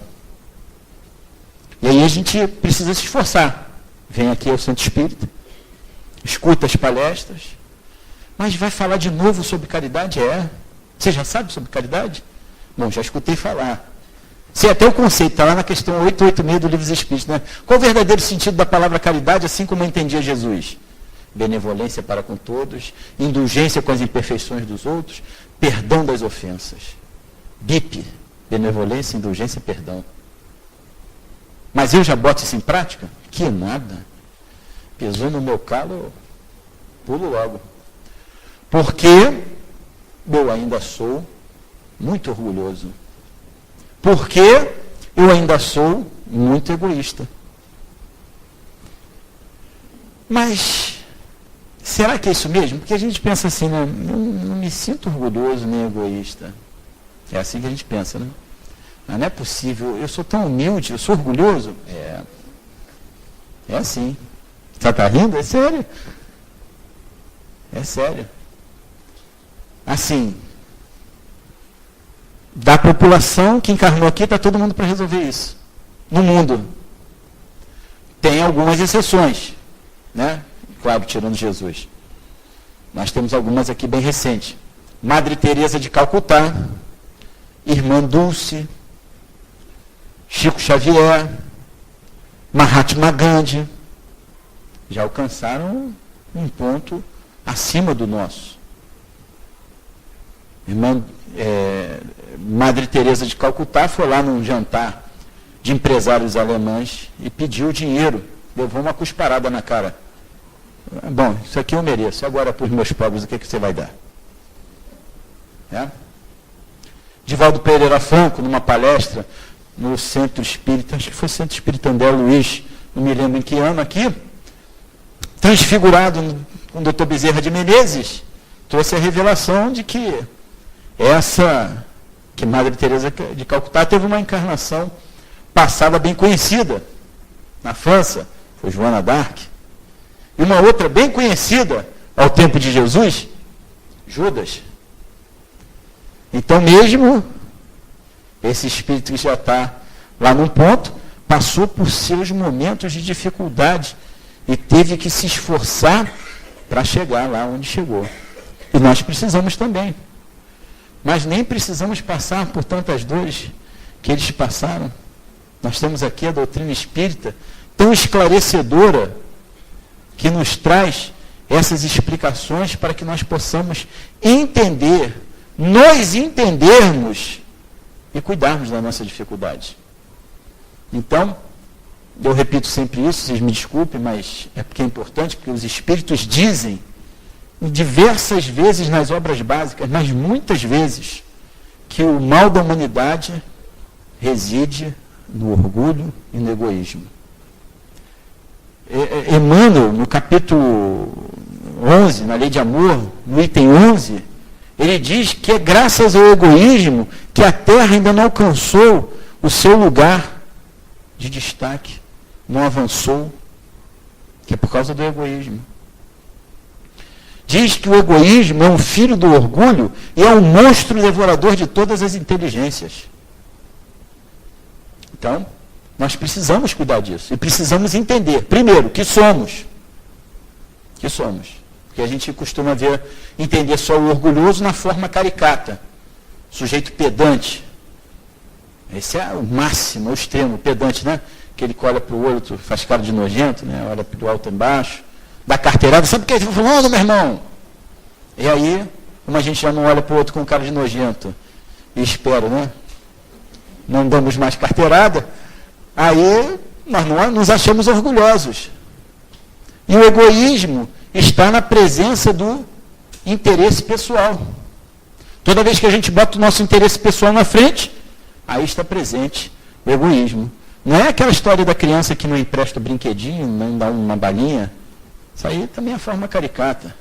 E aí a gente precisa se esforçar. Vem aqui ao Santo Espírito, escuta as palestras, mas vai falar de novo sobre caridade? Você já sabe sobre caridade? Bom, já escutei falar. Sei até o conceito, está lá na questão 886 do Livro dos Espíritos, né? Qual o verdadeiro sentido da palavra caridade, assim como entendia Jesus? Benevolência para com todos, indulgência com as imperfeições dos outros, perdão das ofensas. BIP, benevolência, indulgência, perdão. Mas eu já boto isso em prática? Que nada. Pesou no meu calo, pulo logo. Porque eu ainda sou muito orgulhoso. Porque eu ainda sou muito egoísta. Mas será que é isso mesmo? Porque a gente pensa assim, né? Não me sinto orgulhoso nem egoísta. É assim que a gente pensa, né? Mas não é possível, eu sou tão humilde, eu sou orgulhoso. É assim. Você está rindo? É sério. É sério. Assim, da população que encarnou aqui, está todo mundo para resolver isso. No mundo. Tem algumas exceções, né? Claro, tirando Jesus. Nós temos algumas aqui bem recentes. Madre Teresa de Calcutá, Irmã Dulce, Chico Xavier, Mahatma Gandhi, já alcançaram um ponto acima do nosso. Madre Teresa de Calcutá foi lá num jantar de empresários alemães e pediu dinheiro, levou uma cusparada na cara. Bom, isso aqui eu mereço, agora para os meus pobres, o que você vai dar? Divaldo Pereira Franco, numa palestra no Centro Espírita, acho que foi Centro Espírita André Luiz, não me lembro em que ano aqui, transfigurado com o Dr. Bezerra de Menezes, trouxe a revelação de que Madre Teresa de Calcutá teve uma encarnação passada bem conhecida na França, foi Joana d'Arc, e uma outra bem conhecida ao tempo de Jesus, Judas. Então mesmo esse espírito que já está lá num ponto, passou por seus momentos de dificuldade e teve que se esforçar para chegar lá onde chegou. E nós precisamos também. Mas nem precisamos passar por tantas dores que eles passaram. Nós temos aqui a doutrina espírita tão esclarecedora que nos traz essas explicações para que nós possamos entender, nos entendermos e cuidarmos da nossa dificuldade. Então, eu repito sempre isso, vocês me desculpem, mas é porque é importante, porque os espíritos dizem diversas vezes nas obras básicas, mas muitas vezes, que o mal da humanidade reside no orgulho e no egoísmo. Emmanuel, no capítulo 11, na Lei de Amor, no item 11, ele diz que é graças ao egoísmo que a Terra ainda não alcançou o seu lugar de destaque, não avançou, que é por causa do egoísmo. Diz que o egoísmo é um filho do orgulho e é um monstro devorador de todas as inteligências. Então, nós precisamos cuidar disso. E precisamos entender, primeiro, que somos. Que somos. Porque a gente costuma entender só o orgulhoso na forma caricata. Sujeito pedante. Esse é o máximo, o extremo, pedante, né? Que ele olha para o outro, faz cara de nojento, né? Olha para o alto e embaixo. Dá carteirada, sabe o que ele está falando, meu irmão? E aí, como a gente já não olha para o outro com cara de nojento e espera, né? Não damos mais carteirada, aí nós não nos achamos orgulhosos. E o egoísmo está na presença do interesse pessoal. Toda vez que a gente bota o nosso interesse pessoal na frente, aí está presente o egoísmo. Não é aquela história da criança que não empresta o brinquedinho, não dá uma balinha. Isso aí também é a forma caricata.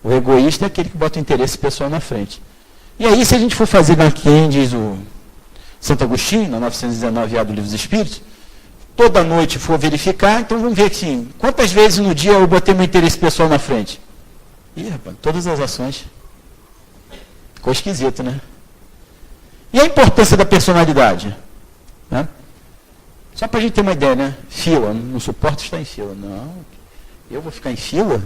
O egoísta é aquele que bota o interesse pessoal na frente. E aí, se a gente for fazer quem diz o Santo Agostinho, na 919A do Livro dos Espíritos, toda noite for verificar, então vamos ver assim, quantas vezes no dia eu botei meu interesse pessoal na frente? Ih, rapaz, todas as ações. Ficou esquisito, né? E a importância da personalidade? Né? Só para a gente ter uma ideia, né? Fila, não suporto estar em fila. Não, eu vou ficar em fila?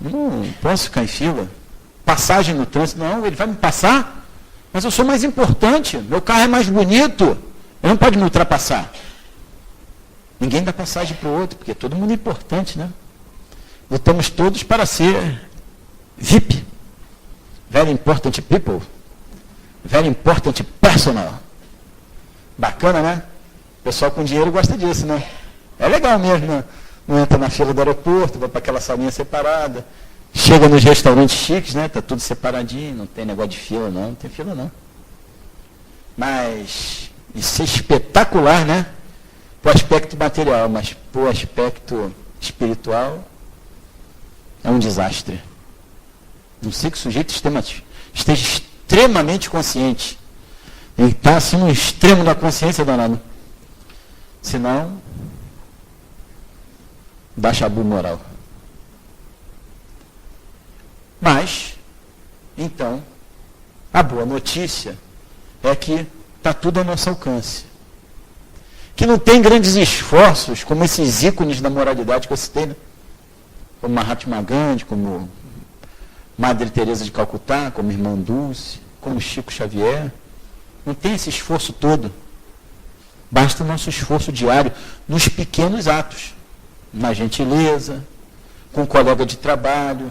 Não posso ficar em fila. Passagem no trânsito, não, ele vai me passar? Mas eu sou mais importante, meu carro é mais bonito, ele não pode me ultrapassar. Ninguém dá passagem para o outro, porque todo mundo é importante, né? Lutamos todos para ser VIP. Very important people. Very important personal. Bacana, né? O pessoal com dinheiro gosta disso, né? É legal mesmo, né? Não entra na fila do aeroporto, vai para aquela salinha separada. Chega nos restaurantes chiques, né? Tá tudo separadinho, não tem negócio de fila, não tem fila, não. Mas isso é espetacular, né? Para o aspecto material, mas para o aspecto espiritual é um desastre. Não sei que o sujeito esteja extremamente consciente. Ele está assim no extremo da consciência, danado. Senão, dá chabu moral. Mas, então, a boa notícia é que está tudo ao nosso alcance. Que não tem grandes esforços, como esses ícones da moralidade que eu citei, né? Como Mahatma Gandhi, como Madre Teresa de Calcutá, como Irmã Dulce, como Chico Xavier. Não tem esse esforço todo. Basta o nosso esforço diário nos pequenos atos. Na gentileza, com o colega de trabalho,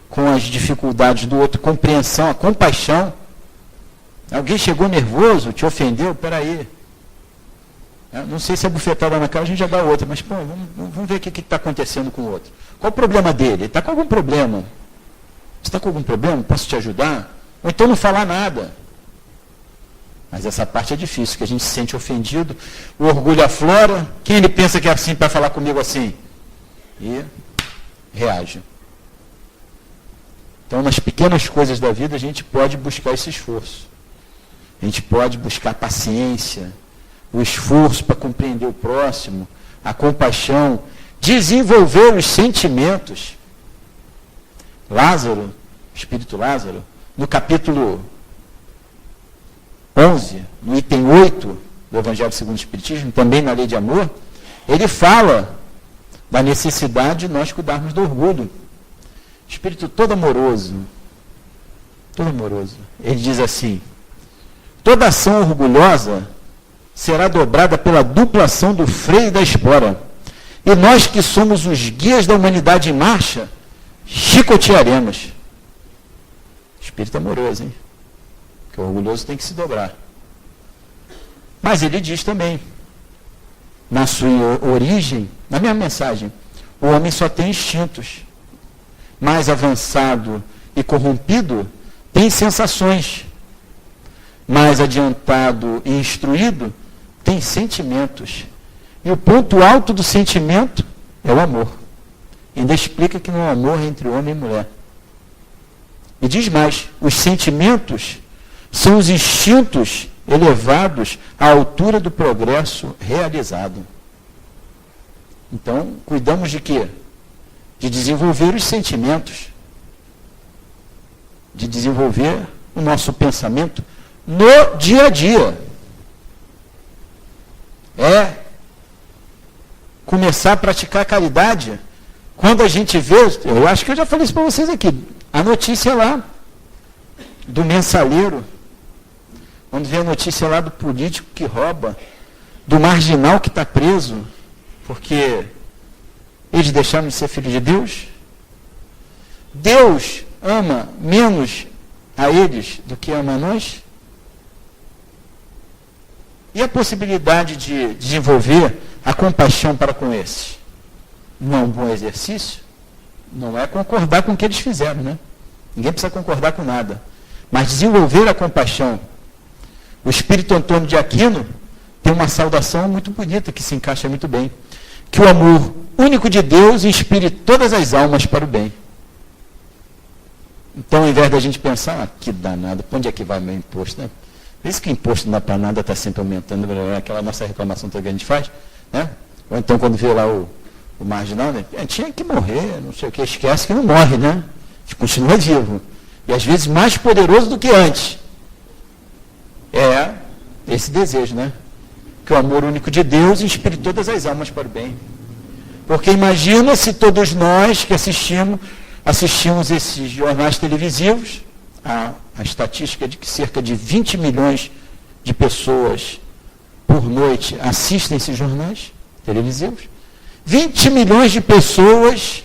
com as dificuldades do outro, compreensão, a compaixão. Alguém chegou nervoso, te ofendeu, peraí. Não sei se é bufetada na cara, a gente já dá outra, mas pô, vamos ver o que está acontecendo com o outro. Qual o problema dele? Ele está com algum problema. Você está com algum problema? Posso te ajudar? Ou então não falar nada. Mas essa parte é difícil, que a gente se sente ofendido, o orgulho aflora. Quem ele pensa que é assim para falar comigo assim? E reage. Então, nas pequenas coisas da vida, a gente pode buscar esse esforço. A gente pode buscar paciência, o esforço para compreender o próximo, a compaixão, desenvolver os sentimentos. Lázaro, o Espírito Lázaro, no capítulo 11, no item 8 do Evangelho segundo o Espiritismo, também na lei de amor, ele fala da necessidade de nós cuidarmos do orgulho. Espírito todo amoroso, ele diz assim: toda ação orgulhosa será dobrada pela dupla ação do freio e da espora. E nós que somos os guias da humanidade em marcha, chicotearemos. Espírito amoroso, hein? Porque o orgulhoso tem que se dobrar. Mas ele diz também, na sua origem, na minha mensagem, o homem só tem instintos. Mais avançado e corrompido tem sensações. Mais adiantado e instruído tem sentimentos. E o ponto alto do sentimento é o amor. Ainda explica que não há amor entre homem e mulher. E diz mais, os sentimentos são os instintos elevados à altura do progresso realizado. Então, cuidamos de quê? De desenvolver os sentimentos, de desenvolver o nosso pensamento no dia a dia. É começar a praticar a caridade. Quando a gente vê, eu acho que eu já falei isso para vocês aqui, a notícia lá do mensaleiro, quando vê a notícia lá do político que rouba, do marginal que está preso, porque eles deixaram de ser filhos de Deus. Deus ama menos a eles do que ama a nós. E a possibilidade de desenvolver a compaixão para com esses? Não é um bom exercício? Não é concordar com o que eles fizeram, né? Ninguém precisa concordar com nada. Mas desenvolver a compaixão. O Espírito Antônio de Aquino tem uma saudação muito bonita, que se encaixa muito bem. Que o amor único de Deus inspire todas as almas para o bem. Então, ao invés da gente pensar, que danado, para onde é que vai meu imposto, né? Por isso que o imposto não dá para nada, está sempre aumentando, aquela nossa reclamação toda que a gente faz, né? Ou então, quando vê lá o marginal, né? Tinha que morrer, não sei o que, esquece que não morre, né? A gente continua vivo. E às vezes mais poderoso do que antes. É esse desejo, né? Que o amor único de Deus inspire todas as almas para o bem. Porque imagina se todos nós que assistimos esses jornais televisivos, a estatística de que cerca de 20 milhões de pessoas por noite assistem esses jornais televisivos. 20 milhões de pessoas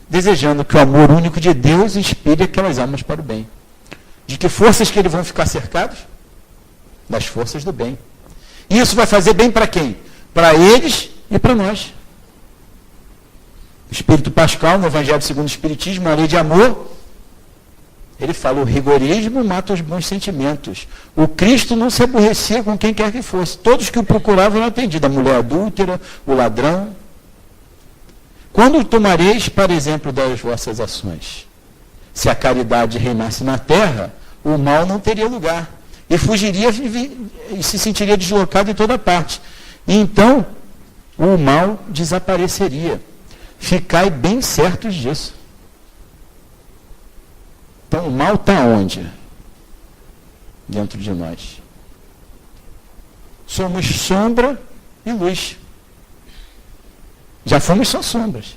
desejando que o amor único de Deus inspire aquelas almas para o bem. De que forças que eles vão ficar cercados? Das forças do bem. E isso vai fazer bem para quem? Para eles e para nós. O Espírito Pascal, no Evangelho segundo o Espiritismo, na lei de amor, ele fala, o rigorismo mata os bons sentimentos. O Cristo não se aborrecia com quem quer que fosse. Todos que o procuravam eram atendidos. A mulher adúltera, o ladrão. Quando tomareis, para exemplo, das vossas ações? Se a caridade reinasse na terra, o mal não teria lugar. E fugiria e se sentiria deslocado em toda parte. E então, o mal desapareceria. Ficai bem certos disso. Então, o mal está onde? Dentro de nós. Somos sombra e luz. Já fomos só sombras.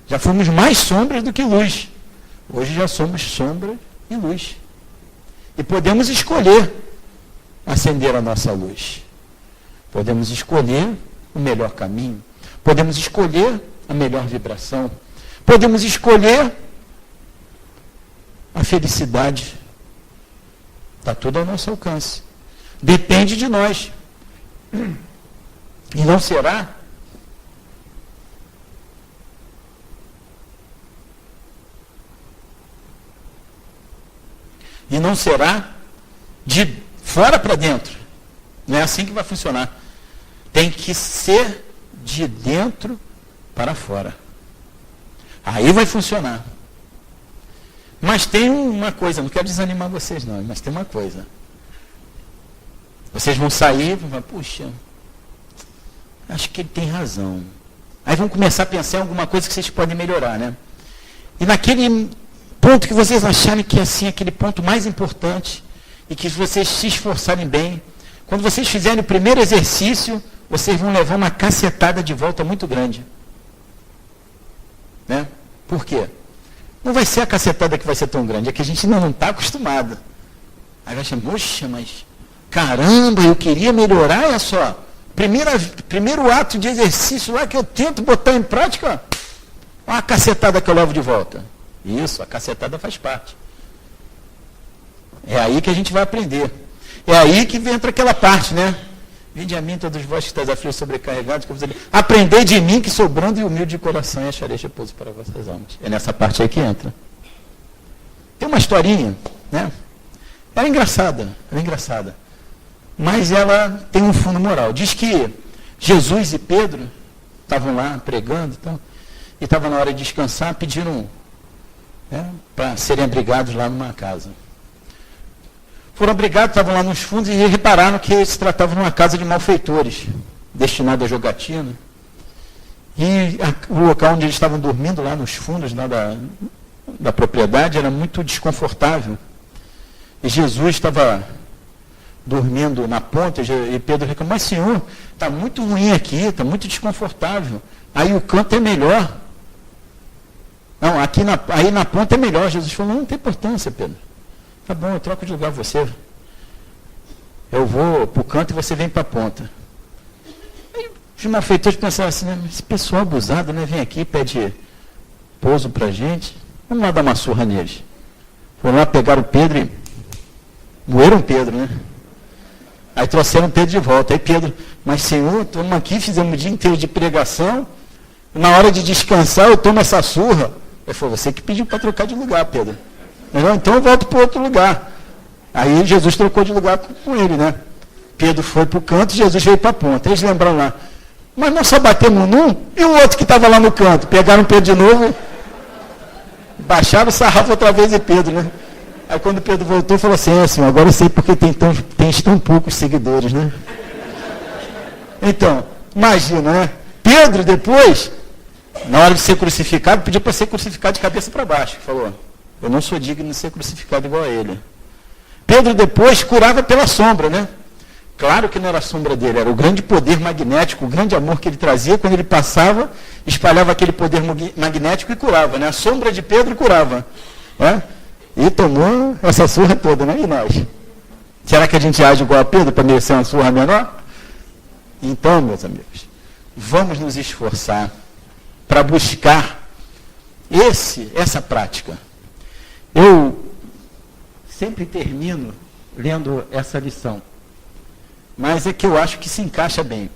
Já fomos mais sombras do que luz. Hoje já somos sombra e luz. E podemos escolher acender a nossa luz. Podemos escolher o melhor caminho. Podemos escolher a melhor vibração. Podemos escolher a felicidade. Está tudo ao nosso alcance. Depende de nós. E não será de fora para dentro. Não é assim que vai funcionar. Tem que ser de dentro para fora. Aí vai funcionar. Mas tem uma coisa, não quero desanimar vocês não, mas tem uma coisa. Vocês vão sair e vão falar, puxa, acho que ele tem razão. Aí vão começar a pensar em alguma coisa que vocês podem melhorar, né? E naquele ponto que vocês acharem que é assim, aquele ponto mais importante, e que vocês se esforçarem bem, quando vocês fizerem o primeiro exercício, vocês vão levar uma cacetada de volta muito grande. Né? Por quê? Não vai ser a cacetada que vai ser tão grande, é que a gente ainda não está acostumado. Aí vai achar, poxa, mas caramba, eu queria melhorar, olha só. Primeiro ato de exercício lá que eu tento botar em prática, olha a cacetada que eu levo de volta. Isso, a cacetada faz parte. É aí que a gente vai aprender. É aí que entra aquela parte, né? Vinde a mim todos vós que estáis aflitos sobrecarregados, que eu vos darei. Aprendei de mim que sou brando e humilde de coração e acharei repouso para vossas almas. É nessa parte aí que entra. Tem uma historinha, né? Ela é engraçada. Mas ela tem um fundo moral. Diz que Jesus e Pedro estavam lá pregando e estava na hora de descansar, pediram para serem abrigados lá numa casa. Foram abrigados, estavam lá nos fundos e repararam que se tratava de uma casa de malfeitores, destinada à jogatina. E o local onde eles estavam dormindo, lá nos fundos lá da propriedade, era muito desconfortável. E Jesus estava dormindo na ponta, e Pedro reclamou, mas Senhor, está muito ruim aqui, está muito desconfortável. Aí o canto é melhor. Não, aí na ponta é melhor. Jesus falou, não tem importância, Pedro. Tá bom, eu troco de lugar com você. Eu vou para o canto e você vem para a ponta. Aí os malfeitores pensaram assim, né? Esse pessoal abusado, né? Vem aqui, pede pouso para a gente. Vamos lá dar uma surra neles. Foram lá, pegaram Pedro e moeram Pedro, né? Aí trouxeram Pedro de volta. Aí Pedro, mas Senhor, estamos aqui, fizemos o dia inteiro de pregação. Na hora de descansar, eu tomo essa surra. Ele falou, você que pediu para trocar de lugar, Pedro. Então eu volto para outro lugar. Aí Jesus trocou de lugar com ele, né? Pedro foi para o canto e Jesus veio para a ponta. Eles lembraram lá. Mas nós só batemos num e o outro que estava lá no canto. Pegaram Pedro de novo, baixaram o sarrafo outra vez em Pedro, né? Aí quando Pedro voltou, falou assim, Senhor, agora eu sei porque tem tão poucos seguidores, né? Então, imagina, né? Pedro depois, na hora de ser crucificado, pediu para ser crucificado de cabeça para baixo. Falou, eu não sou digno de ser crucificado igual a ele. Pedro depois curava pela sombra, né? Claro que não era a sombra dele, era o grande poder magnético, o grande amor que ele trazia. Quando ele passava, espalhava aquele poder magnético e curava, né? A sombra de Pedro curava, né? E tomou essa surra toda, né? E nós? Será que a gente age igual a Pedro para merecer uma surra menor? Então, meus amigos, vamos nos esforçar para buscar essa prática. Eu sempre termino lendo essa lição, mas é que eu acho que se encaixa bem.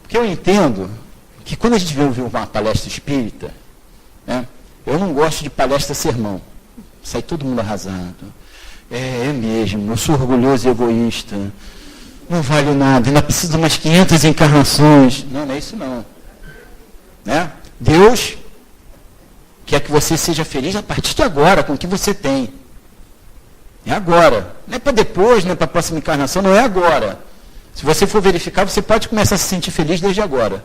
Porque eu entendo que quando a gente vê ouvir uma palestra espírita, né, eu não gosto de palestra sermão. Sai todo mundo arrasado. É mesmo, eu sou orgulhoso e egoísta. Não vale nada, ainda preciso de umas 500 encarnações. Não é isso não. Né? Deus quer que você seja feliz a partir de agora, com o que você tem. É agora. Não é para depois, não é para a próxima encarnação, não é agora. Se você for verificar, você pode começar a se sentir feliz desde agora.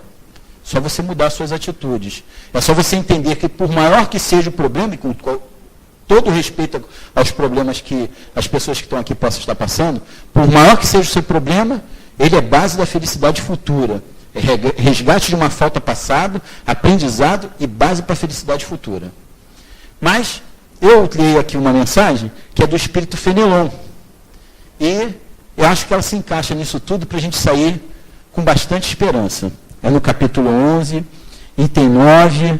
Só você mudar suas atitudes. É só você entender que por maior que seja o problema, e com todo respeito aos problemas que as pessoas que estão aqui possam estar passando, por maior que seja o seu problema, ele é base da felicidade futura. É resgate de uma falta passada, aprendizado e base para a felicidade futura. Mas eu leio aqui uma mensagem que é do Espírito Fenelon. E eu acho que ela se encaixa nisso tudo para a gente sair com bastante esperança. É no capítulo 11, item 9,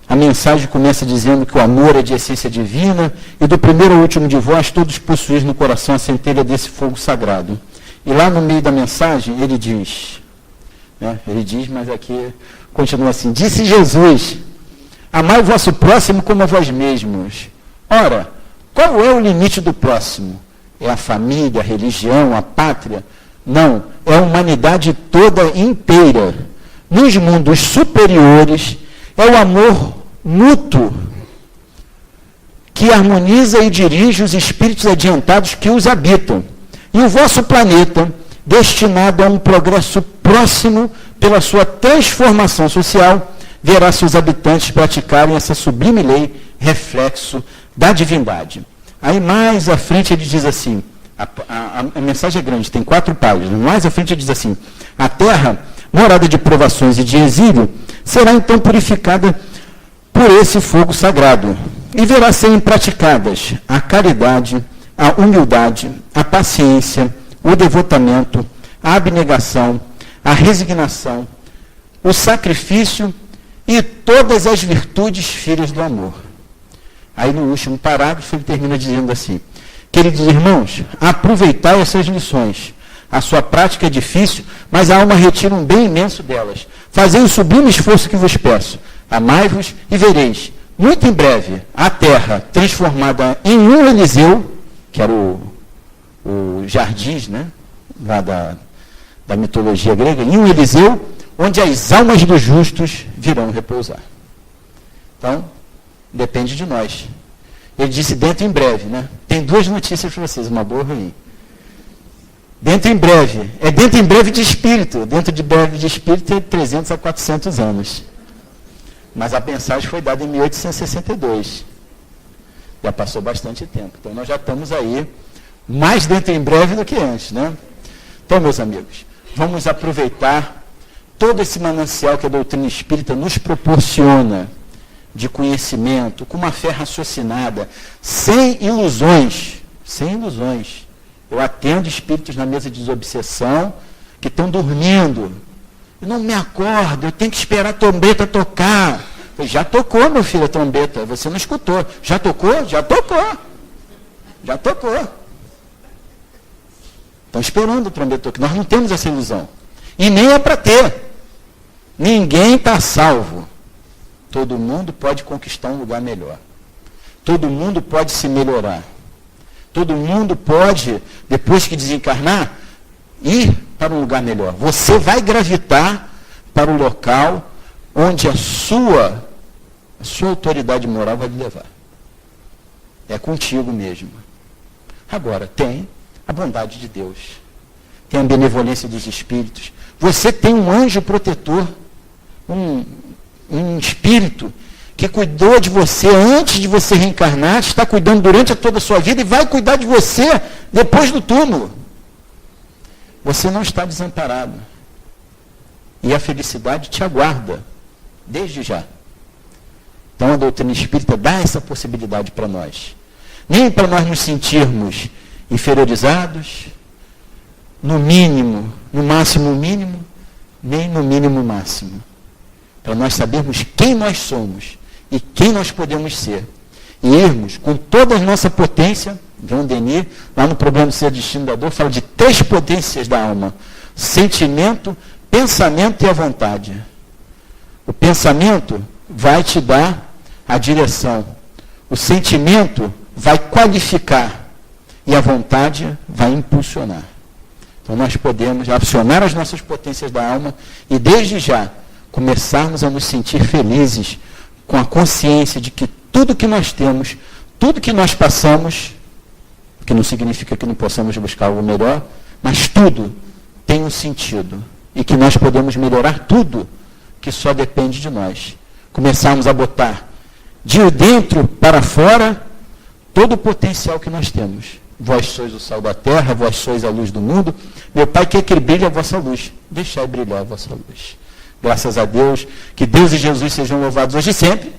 a mensagem começa dizendo que o amor é de essência divina e do primeiro ao último de vós todos possuís no coração a centelha desse fogo sagrado. E lá no meio da mensagem ele diz, mas aqui continua assim, disse Jesus, amai o vosso próximo como a vós mesmos. Ora, qual é o limite do próximo? é a família, a religião, a pátria. Não, é a humanidade toda inteira. Nos mundos superiores, é o amor mútuo que harmoniza e dirige os espíritos adiantados que os habitam. E o vosso planeta, destinado a um progresso próximo pela sua transformação social, verá seus habitantes praticarem essa sublime lei, reflexo da divindade. Aí mais à frente ele diz assim, a mensagem é grande, tem 4 páginas, mais à frente ele diz assim, a terra, morada de provações e de exílio, será então purificada por esse fogo sagrado, e verá serem praticadas a caridade, a humildade, a paciência, o devotamento, a abnegação, a resignação, o sacrifício e todas as virtudes filhas do amor. Aí no último parágrafo ele termina dizendo assim, queridos irmãos, aproveitai essas lições. A sua prática é difícil, mas a alma retira um bem imenso delas. Fazei o sublime esforço que vos peço. Amai-vos e vereis, muito em breve, a terra transformada em um Eliseu, que era o Jardins, né, lá da mitologia grega, em um Eliseu, onde as almas dos justos virão repousar. Então, depende de nós. Ele disse dentro em breve, né? Tem 2 notícias para vocês, uma boa e ruim. Dentro em breve. É dentro em breve de espírito. Dentro de breve de espírito é 300 a 400 anos. Mas a mensagem foi dada em 1862. Já passou bastante tempo. Então nós já estamos aí mais dentro em breve do que antes, né? Então, meus amigos, vamos aproveitar todo esse manancial que a doutrina espírita nos proporciona de conhecimento, com uma fé raciocinada, sem ilusões. Sem ilusões. Eu atendo espíritos na mesa de desobsessão que estão dormindo. Eu não me acordo, eu tenho que esperar a trombeta tocar. Eu, já tocou, meu filho, a trombeta. Você não escutou. Já tocou? Já tocou. Já tocou. Estão esperando a trombeta tocar. Nós não temos essa ilusão. E nem é para ter. Ninguém está salvo. Todo mundo pode conquistar um lugar melhor. Todo mundo pode se melhorar. Todo mundo pode, depois que desencarnar, ir para um lugar melhor. Você vai gravitar para o local onde a sua autoridade moral vai lhe levar. É contigo mesmo. Agora, tem a bondade de Deus. Tem a benevolência dos espíritos. Você tem um anjo protetor, um espírito que cuidou de você antes de você reencarnar, está cuidando durante toda a sua vida e vai cuidar de você depois do túmulo. Você não está desamparado. E a felicidade te aguarda, desde já. Então a doutrina espírita dá essa possibilidade para nós. Nem para nós nos sentirmos inferiorizados, no mínimo, no máximo mínimo, nem no mínimo máximo. Para nós sabermos quem nós somos e quem nós podemos ser. E irmos com toda a nossa potência, John Denis, lá no Problema do Ser Destino da Dor, fala de 3 potências da alma: sentimento, pensamento e a vontade. O pensamento vai te dar a direção. O sentimento vai qualificar. E a vontade vai impulsionar. Então nós podemos acionar as nossas potências da alma e desde já começarmos a nos sentir felizes com a consciência de que tudo que nós temos, tudo que nós passamos, que não significa que não possamos buscar algo melhor, mas tudo tem um sentido. E que nós podemos melhorar tudo, que só depende de nós. Começarmos a botar de dentro para fora todo o potencial que nós temos. Vós sois o sal da terra, vós sois a luz do mundo. Meu Pai quer que brilhe a vossa luz. Deixai brilhar a vossa luz. Graças a Deus, que Deus e Jesus sejam louvados hoje e sempre.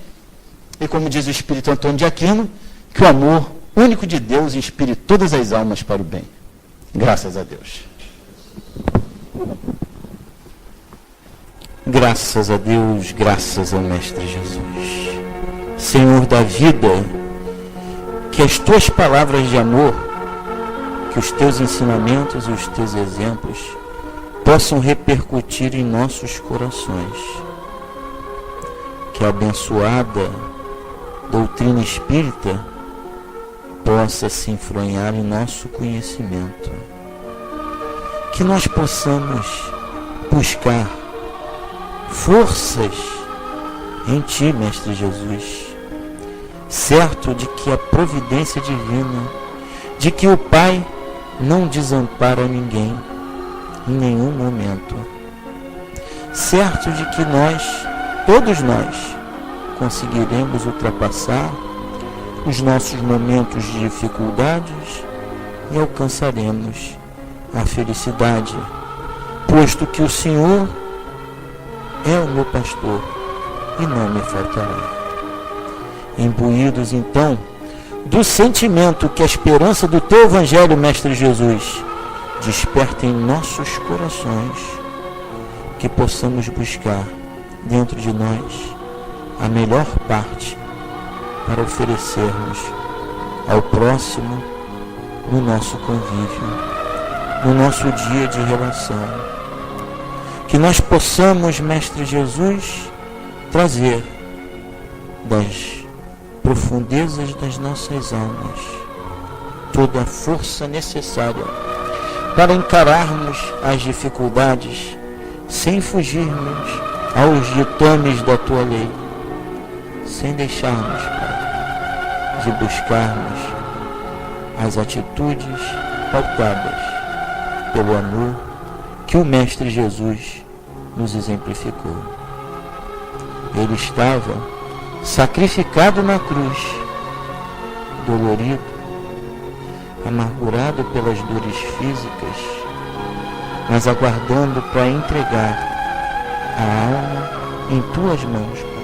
E como diz o Espírito Antônio de Aquino, que o amor único de Deus inspire todas as almas para o bem. Graças a Deus. Graças a Deus, graças ao Mestre Jesus. Senhor da vida, que as tuas palavras de amor, que os teus ensinamentos e os teus exemplos possam repercutir em nossos corações. Que a abençoada doutrina espírita possa se enfronhar em nosso conhecimento. Que nós possamos buscar forças em Ti, Mestre Jesus, certo de que a providência divina, de que o Pai não desampara ninguém em nenhum momento, certo de que nós, todos nós, conseguiremos ultrapassar os nossos momentos de dificuldades e alcançaremos a felicidade, posto que o Senhor é o meu pastor e não me faltará. Imbuídos então do sentimento que a esperança do Teu Evangelho, Mestre Jesus, desperta em nossos corações, que possamos buscar dentro de nós a melhor parte para oferecermos ao próximo no nosso convívio, no nosso dia de relação. Que nós possamos, Mestre Jesus, trazer das profundezas das nossas almas toda a força necessária para encararmos as dificuldades sem fugirmos aos ditames da Tua lei, sem deixarmos, Pai, de buscarmos as atitudes pautadas pelo amor que o Mestre Jesus nos exemplificou. Ele estava sacrificado na cruz, dolorido, amargurado pelas dores físicas, mas aguardando para entregar a alma em Tuas mãos, Pai.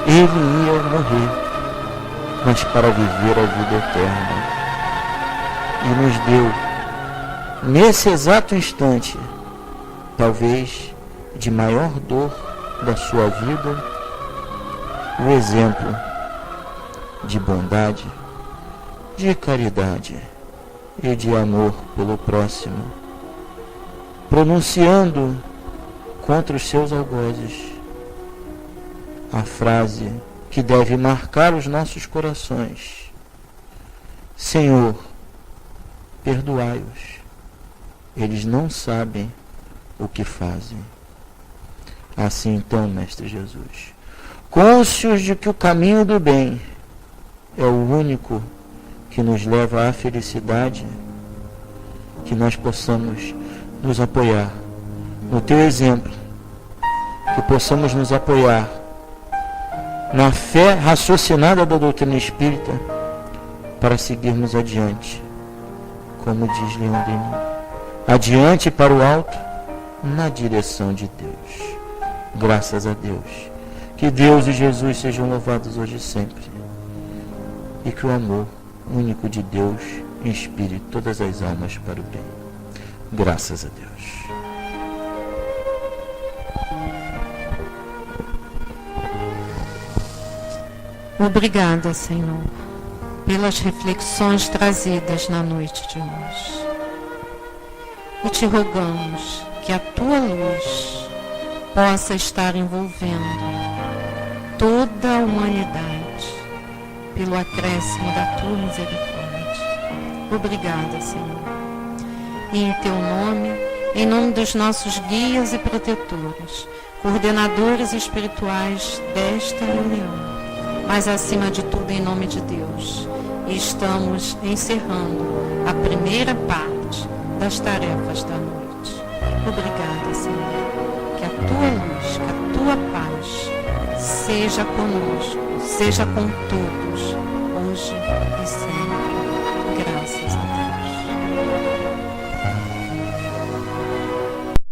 Ele ia morrer, mas para viver a vida eterna. E nos deu, nesse exato instante, talvez de maior dor da sua vida, o exemplo de bondade, de caridade e de amor pelo próximo, pronunciando contra os seus algozes a frase que deve marcar os nossos corações: Senhor, perdoai-os, eles não sabem o que fazem. Assim então, Mestre Jesus, cônscios de que o caminho do bem é o único que nos leva à felicidade, que nós possamos nos apoiar no Teu exemplo, que possamos nos apoiar na fé raciocinada da doutrina espírita para seguirmos adiante, como diz Leon Denis, adiante para o alto, na direção de Deus. Graças a Deus. Que Deus e Jesus sejam louvados hoje e sempre. E que o amor único de Deus inspire todas as almas para o bem. Graças a Deus. Obrigada, Senhor, pelas reflexões trazidas na noite de hoje. E te rogamos que a Tua luz possa estar envolvendo toda a humanidade pelo acréscimo da Tua misericórdia. Obrigada, Senhor. E em Teu nome, em nome dos nossos guias e protetores, coordenadores espirituais desta reunião, mas acima de tudo em nome de Deus, estamos encerrando a primeira parte das tarefas da noite. Obrigada, Senhor. Que a Tua luz, que a Tua paz seja conosco, seja com todos, hoje e sempre.